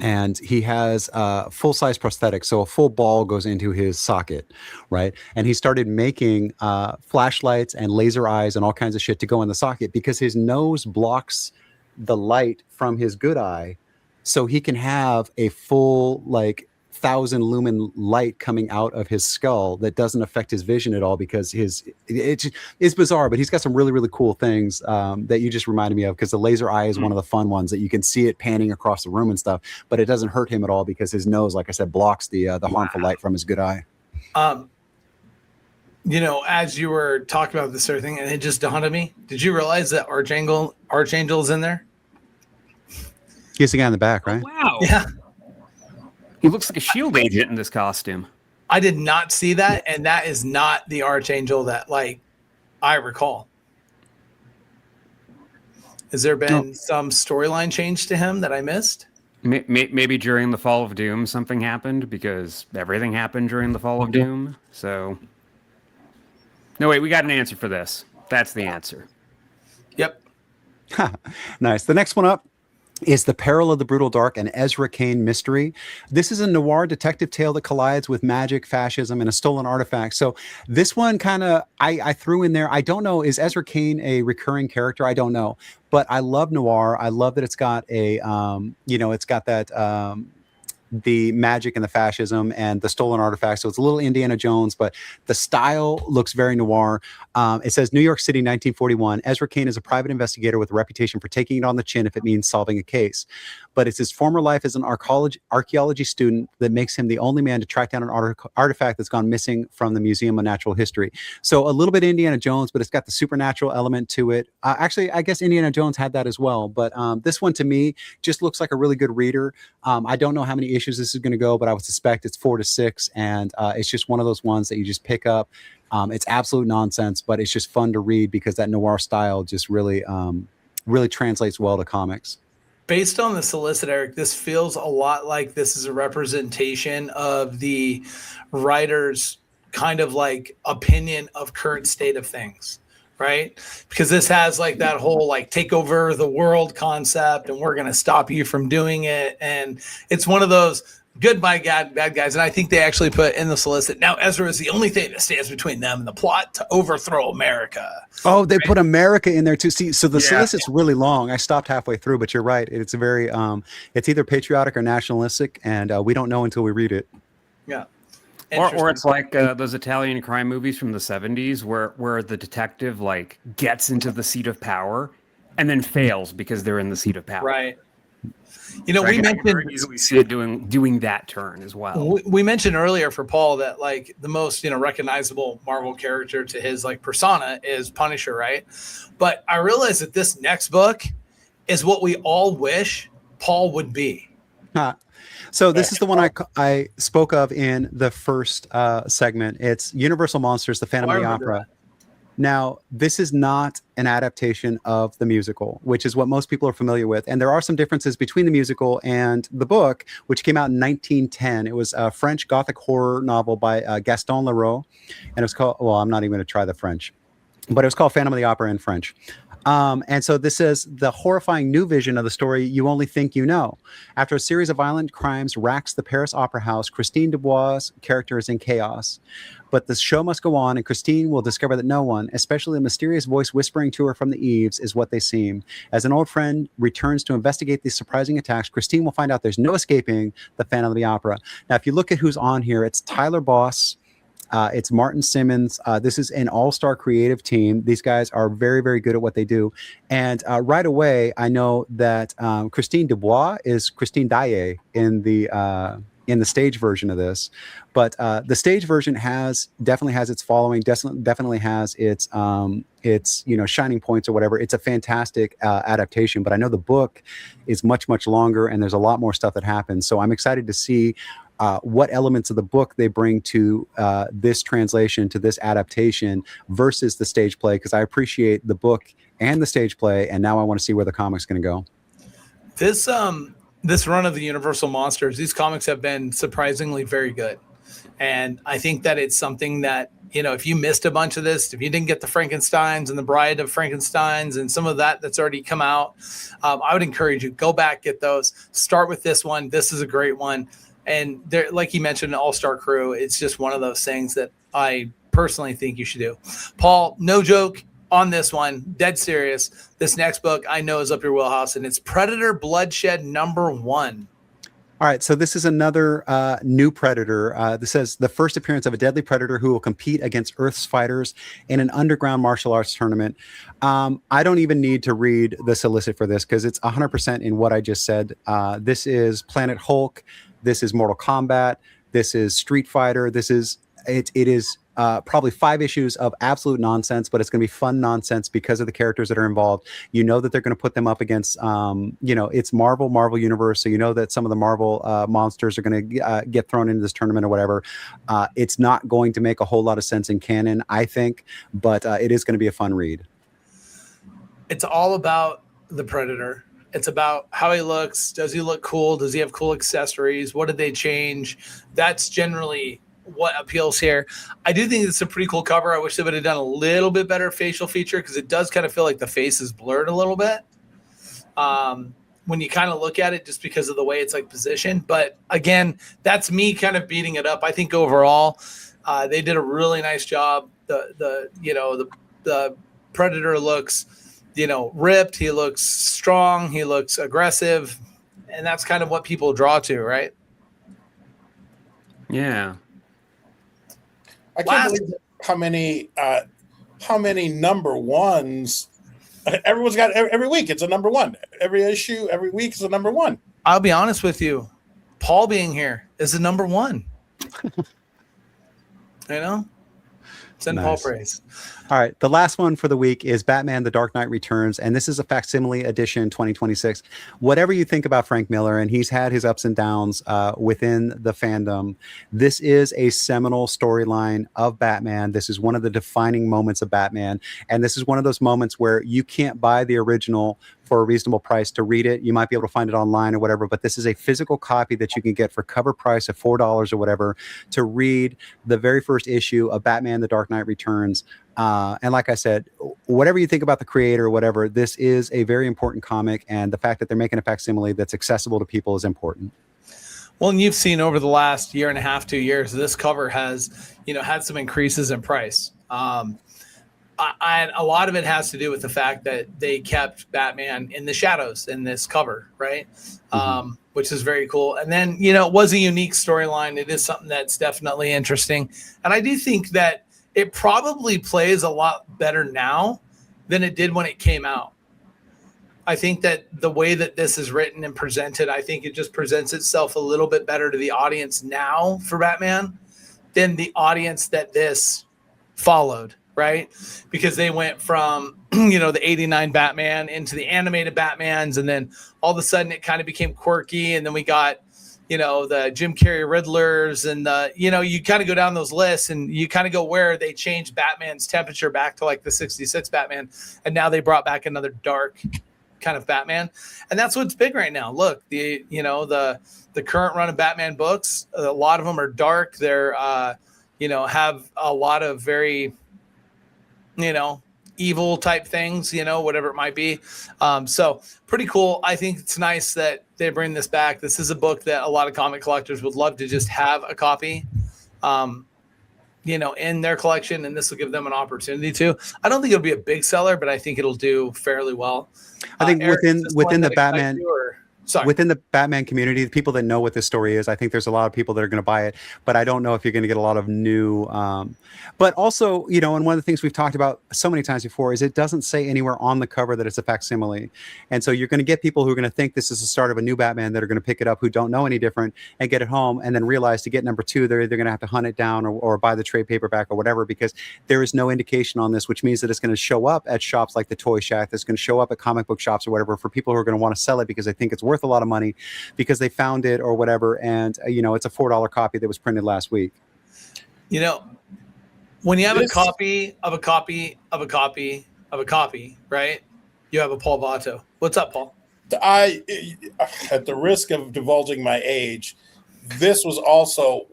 And he has full-size prosthetics, so a full ball goes into his socket, right? And he started making flashlights and laser eyes and all kinds of shit to go in the socket because his nose blocks the light from his good eye, so he can have a full 1,000 lumen light coming out of his skull that doesn't affect his vision at all because it's bizarre, but he's got some really, really cool things that you just reminded me of, because the laser eye is one of the fun ones that you can see it panning across the room and stuff, but it doesn't hurt him at all because his nose, like I said, blocks the harmful light from his good eye. As you were talking about this sort of thing, and it just dawned on me, did you realize that Archangel's in there? He's the guy in the back, right? Oh, wow. Yeah. He looks like a SHIELD agent in this costume. I did not see that, and that is not the Archangel that I recall. Has there been some storyline change to him that I missed? Maybe during the Fall of Doom something happened, because everything happened during the Fall of Doom. So, no, wait, we got an answer for this. That's the answer. Yep. Nice. The next one up is The Peril of the Brutal Dark, an Ezra Kane mystery. This is a noir detective tale that collides with magic, fascism, and a stolen artifact. So this one kind of, I threw in there. I don't know, is Ezra Kane a recurring character? I don't know. But I love noir. I love that it's got it's got that, the magic and the fascism and the stolen artifacts. So it's a little Indiana Jones, but the style looks very noir. It says New York City, 1941. Ezra Kane is a private investigator with a reputation for taking it on the chin if it means solving a case. But it's his former life as an archaeology student that makes him the only man to track down an artifact that's gone missing from the Museum of Natural History. So a little bit Indiana Jones, but it's got the supernatural element to it. Actually, I guess Indiana Jones had that as well. But this one to me just looks like a really good reader. I don't know how many issues this is going to go, but I would suspect it's 4 to 6. And it's just one of those ones that you just pick up. It's absolute nonsense, but it's just fun to read because that noir style just really translates well to comics. Based on the solicit, Eric, this feels a lot like this is a representation of the writer's kind of opinion of current state of things, right? Because this has that whole take over the world concept, and we're going to stop you from doing it. And it's one of those good bad guys. And I think they actually put in the solicit, now Ezra is the only thing that stands between them and the plot to overthrow America. Oh, they put America in there too. See, so the solicit's really long. I stopped halfway through, but you're right. It's very, it's either patriotic or nationalistic, and we don't know until we read it. Yeah. Or it's like those Italian crime movies from the 70s where the detective like gets into the seat of power and then fails because they're in the seat of power. Right. You know, So we I can mentioned very easily see it doing that turn as well. we mentioned earlier for Paul that like the most, recognizable Marvel character to his like persona is Punisher, right? But I realized that this next book is what we all wish Paul would be. So this is the one I spoke of in the first segment. It's Universal Monsters, the Phantom of the Opera. Now, this is not an adaptation of the musical, which is what most people are familiar with. And there are some differences between the musical and the book, which came out in 1910. It was a French Gothic horror novel by Gaston Leroux. And it was called, well, I'm not even going to try the French, but it was called Phantom of the Opera in French. And so this is the horrifying new vision of the story you only think you know. After a series of violent crimes racks the Paris Opera House, Christine Dubois' character is in chaos. But the show must go on, and Christine will discover that no one, especially a mysterious voice whispering to her from the eaves, is what they seem. As an old friend returns to investigate these surprising attacks, Christine will find out there's no escaping the Phantom of the Opera. Now, if you look at who's on here, it's Tyler Boss. It's Martin Simmons. This is an all-star creative team. These guys are very, very good at what they do. And right away, I know that Christine Dubois is Christine Daae in the stage version of this. But the stage version definitely has its following, definitely has its shining points or whatever. It's a fantastic adaptation. But I know the book is much, much longer, and there's a lot more stuff that happens. So I'm excited to see what elements of the book they bring to this translation, to this adaptation versus the stage play, because I appreciate the book and the stage play, and now I want to see where the comic's going to go. This run of the Universal Monsters, these comics have been surprisingly very good. And I think that it's something that, if you missed a bunch of this, if you didn't get the Frankensteins and the Bride of Frankensteins and some of that's already come out, I would encourage you, go back, get those. Start with this one. This is a great one. And there, like you mentioned, an all-star crew. It's just one of those things that I personally think you should do. Paul, no joke on this one, dead serious. This next book I know is up your wheelhouse, and it's Predator Bloodshed #1. All right, so this is another new Predator. This says the first appearance of a deadly Predator who will compete against Earth's fighters in an underground martial arts tournament. I don't even need to read the solicit for this because it's 100% in what I just said. This is Planet Hulk. This is Mortal Kombat. This is Street Fighter. It is probably 5 issues of absolute nonsense, but it's going to be fun nonsense because of the characters that are involved. You know that they're going to put them up against, it's Marvel Universe. So you know that some of the Marvel monsters are going to get thrown into this tournament or whatever. It's not going to make a whole lot of sense in canon, I think, but it is going to be a fun read. It's all about the Predator. It's about how he looks. Does he look cool? Does he have cool accessories? What did they change? That's generally what appeals here. I do think it's a pretty cool cover. I wish they would have done a little bit better facial feature because it does kind of feel like the face is blurred a little bit when you kind of look at it just because of the way it's like positioned. But again, that's me kind of beating it up. I think overall they did a really nice job. The Predator looks ripped. He looks strong. He looks aggressive. And that's kind of what people draw to, right? Yeah. I can't believe how many number ones everyone's got every week. It's a number one. Every issue, every week is a number one. I'll be honest with you. Paul being here is a number one. Send nice. Paul praise. All right. The last one for the week is Batman: The Dark Knight Returns. And this is a facsimile edition 2026. Whatever you think about Frank Miller, and he's had his ups and downs within the fandom, this is a seminal storyline of Batman. This is one of the defining moments of Batman. And this is one of those moments where you can't buy the original for a reasonable price to read it. You might be able to find it online or whatever, but this is a physical copy that you can get for cover price of $4 or whatever to read the very first issue of Batman: The Dark Knight Returns. And like I said, whatever you think about the creator or whatever, this is a very important comic, and the fact that they're making a facsimile that's accessible to people is important. Well, and you've seen over the last year and a half, 2 years, this cover has, had some increases in price. a lot of it has to do with the fact that they kept Batman in the shadows in this cover, right? Which is very cool. And then, it was a unique storyline. It is something that's definitely interesting. And I do think that it probably plays a lot better now than it did when it came out. I think that the way that this is written and presented, I think it just presents itself a little bit better to the audience now for Batman than the audience that this followed, right? Because they went from, the 89 Batman into the animated Batmans. And then all of a sudden it kind of became quirky. And then we got, the Jim Carrey Riddlers and you kind of go down those lists and you kind of go where they changed Batman's temperature back to like the 66 Batman. And now they brought back another dark kind of Batman. And that's what's big right now. Look, the current run of Batman books, a lot of them are dark. They're, have a lot of very, evil type things, whatever it might be. So pretty cool. I think it's nice that they bring this back. This is a book that a lot of comic collectors would love to just have a copy, in their collection, and this will give them an opportunity to. I don't think it'll be a big seller, but I think it'll do fairly well. I think Eric, within the Batman. Sorry. Within the Batman community, the people that know what this story is, I think there's a lot of people that are going to buy it, but I don't know if you're going to get a lot of new. But also, and one of the things we've talked about so many times before is it doesn't say anywhere on the cover that it's a facsimile. And so you're going to get people who are going to think this is the start of a new Batman that are going to pick it up who don't know any different and get it home and then realize to get number 2, they're either going to have to hunt it down or buy the trade paperback or whatever, because there is no indication on this, which means that it's going to show up at shops like the Toy Shack, that's going to show up at comic book shops or whatever for people who are going to want to sell it because they think it's worth a lot of money because they found it or whatever. And, it's a $4 copy that was printed last week. When you have a copy of a copy of a copy of a copy, right? You have a Paul Vato. What's up, Paul? At the risk of divulging my age, this was also,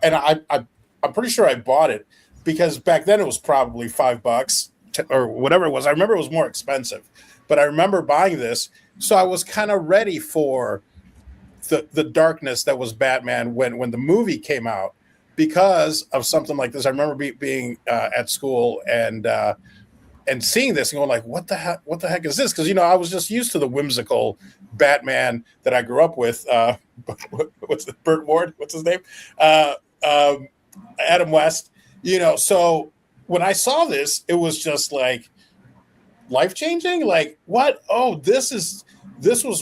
and I'm pretty sure I bought it because back then it was probably $5 or whatever it was. I remember it was more expensive, but I remember buying this. So I was kind of ready for the darkness that was Batman when the movie came out because of something like this. I remember being at school and seeing this and going like, what the heck is this? Because, I was just used to the whimsical Batman that I grew up with. What's the Burt Ward? What's his name? Adam West. So when I saw this, it was just like life-changing. Like, what? Oh, this was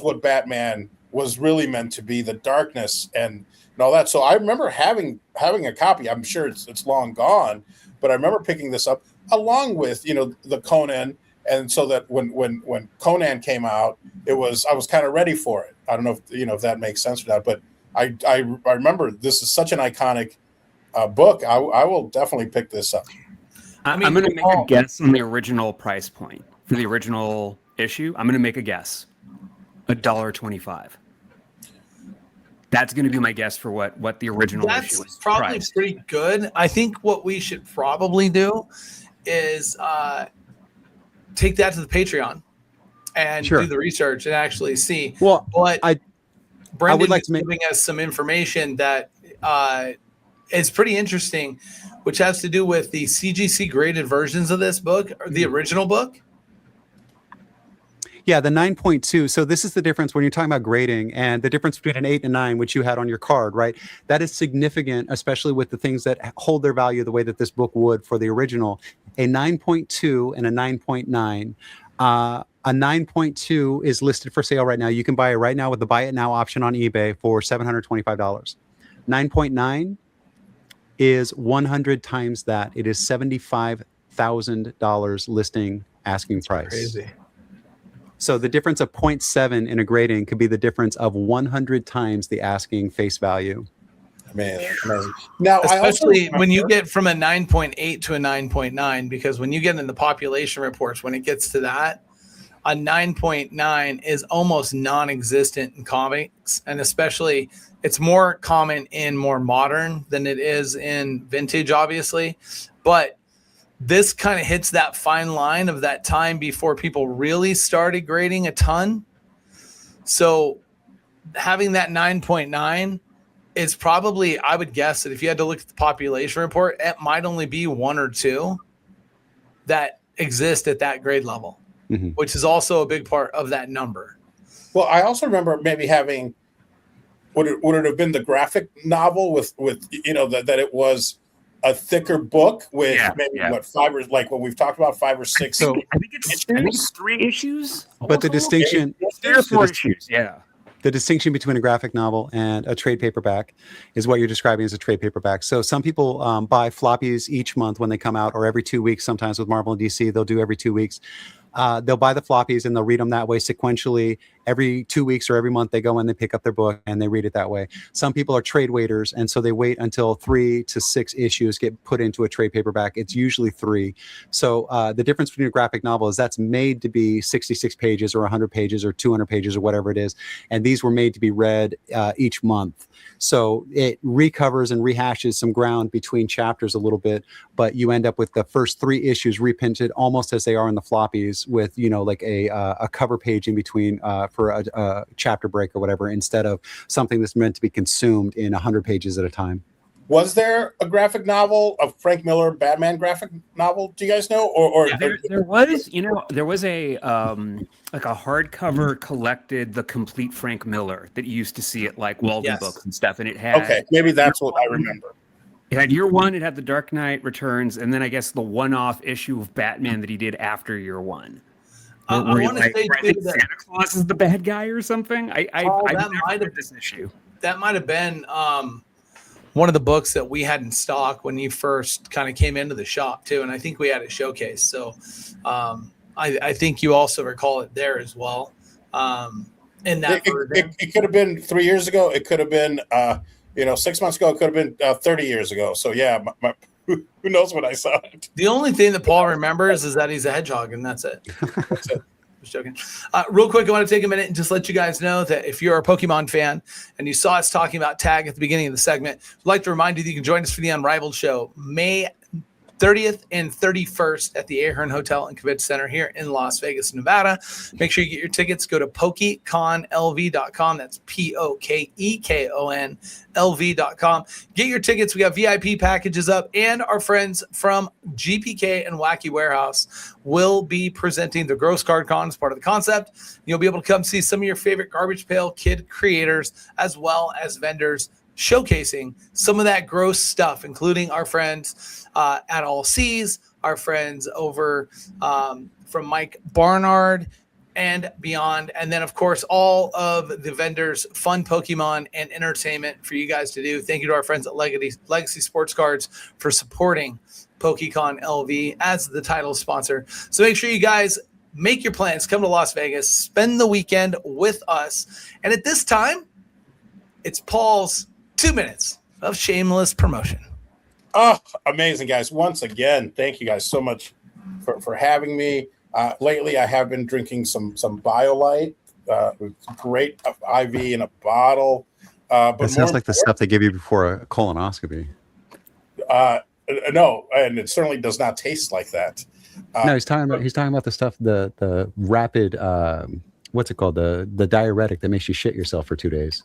what Batman was really meant to be, the darkness and all that. So I remember having a copy. I'm sure it's long gone, but I remember picking this up along with, the Conan. And so that when Conan came out, I was kind of ready for it. I don't know if, if that makes sense or not, but I remember this is such an iconic book. I will definitely pick this up. I'm going to make a guess on the original price point for the original issue. I'm going to make a guess. $1.25. That's going to be my guess for what the original issue was. That's probably priced. Pretty good. I think what we should probably do is take that to the Patreon and do the research and actually see. Well, but Brendan I would like is to make giving us some information that is pretty interesting, which has to do with the CGC graded versions of this book, or the original book. Yeah, the 9.2. So this is the difference when you're talking about grading and the difference between an 8 and 9, which you had on your card, right? That is significant, especially with the things that hold their value the way that this book would for the original. A 9.2 and a 9.9. A 9.2 is listed for sale right now. You can buy it right now with the buy it now option on eBay for $725. 9.9 is 100 times that. It is $75,000 listing asking price. Crazy. So the difference of 0.7 in a grading could be the difference of 100 times the asking face value. Man. Now, especially when you get from a 9.8 to a 9.9, because when you get in the population reports, when it gets to that, a 9.9 is almost non-existent in comics, and especially it's more common in more modern than it is in vintage, obviously. But this kind of hits that fine line of that time before people really started grading a ton. So having that 9.9 is probably, I would guess that if you had to look at the population report, it might only be 1 or 2 that exist at that grade level, which is also a big part of that number. Well, I also remember maybe having, would it have been the graphic novel with that it was a thicker book with what 5 or like what we've talked about 5 or 6. So I think it's 3 issues. But the distinction, 3 or 4 issues, the distinction between a graphic novel and a trade paperback is what you're describing as a trade paperback. So some people buy floppies each month when they come out, or every 2 weeks. Sometimes with Marvel and DC, they'll do every 2 weeks. They'll buy the floppies and they'll read them that way sequentially. Every 2 weeks or every month, they go in, they pick up their book and they read it that way. Some people are trade waiters, and so they wait until 3 to 6 issues get put into a trade paperback. It's usually 3. So the difference between a graphic novel is that's made to be 66 pages or 100 pages or 200 pages or whatever it is. And these were made to be read each month. So it recovers and rehashes some ground between chapters a little bit, but you end up with the first 3 issues reprinted almost as they are in the floppies, with like a cover page in between for a chapter break or whatever, instead of something that's meant to be consumed in 100 pages at a time. Was there a graphic novel, a Frank Miller Batman graphic novel? Do you guys know? Or there was, there was a like a hardcover collected the complete Frank Miller that you used to see at like Walden Books and stuff, and it had maybe that's what I remember. It had Year One, it had The Dark Knight Returns, and then I guess the one-off issue of Batman that he did after Year One. I want to say I think Santa Claus is the bad guy or something. I might have this issue. That might have been one of the books that we had in stock when you first kind of came into the shop too, and I think we had it showcased. So I think you also recall it there as well. In that it could have been 3 years ago. It could have been 6 months ago. It could have been 30 years ago. So yeah, who knows when I saw it? The only thing that Paul remembers is that he's a hedgehog, and that's it. That's it. Just joking. Real quick, I want to take a minute and just let you guys know that if you're a Pokemon fan and you saw us talking about Tag at the beginning of the segment, I'd like to remind you that you can join us for the Unrivaled Show May 30th and 31st at the Ahern Hotel and Convention Center here in Las Vegas, Nevada. Make sure you get your tickets. Go to PokeconLV.com. That's POKEKONLV.com. Get your tickets. We got VIP packages up, and our friends from GPK and Wacky Warehouse will be presenting the Gross Card Con as part of the concept. You'll be able to come see some of your favorite Garbage Pail Kid creators as well as vendors showcasing some of that gross stuff, including our friends at All Seas, our friends over from Mike Barnard and beyond. And then, of course, all of the vendors, fun Pokemon and entertainment for you guys to do. Thank you to our friends at Legacy Sports Cards for supporting PokeCon LV as the title sponsor. So make sure you guys make your plans. Come to Las Vegas. Spend the weekend with us. And at this time, it's Paul's 2 minutes of shameless promotion. Oh, amazing, guys. Once again, thank you guys so much for having me. Lately, I have been drinking some BioLite, great IV in a bottle. But that sounds like the stuff they give you before a colonoscopy. No, and it certainly does not taste like that. No, he's talking about the stuff, the rapid, what's it called? The diuretic that makes you shit yourself for 2 days.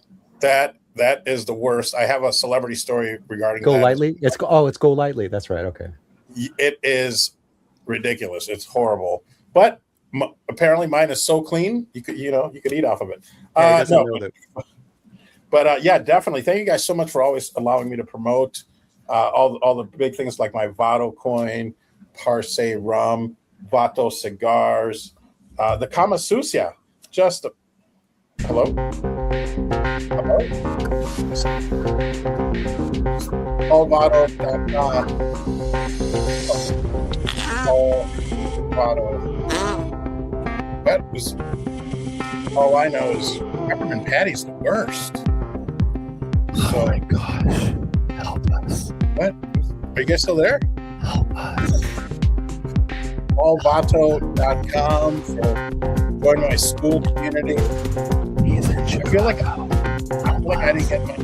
That is the worst. I have a celebrity story regarding Go that. Lightly? It's Go Lightly. That's right. Okay. It is ridiculous. It's horrible. But apparently mine is so clean, you could eat off of it. Yeah, definitely. Thank you guys so much for always allowing me to promote all the big things like my Vato coin, Parse rum, Vato cigars, the Kama Susia. Hello? Vato.com. Vato. That was all I know is peppermint patty's the worst. Oh my gosh. Help us. What? Are you guys still there? Help us. Allvato.com for joining my school community. I feel like I didn't get my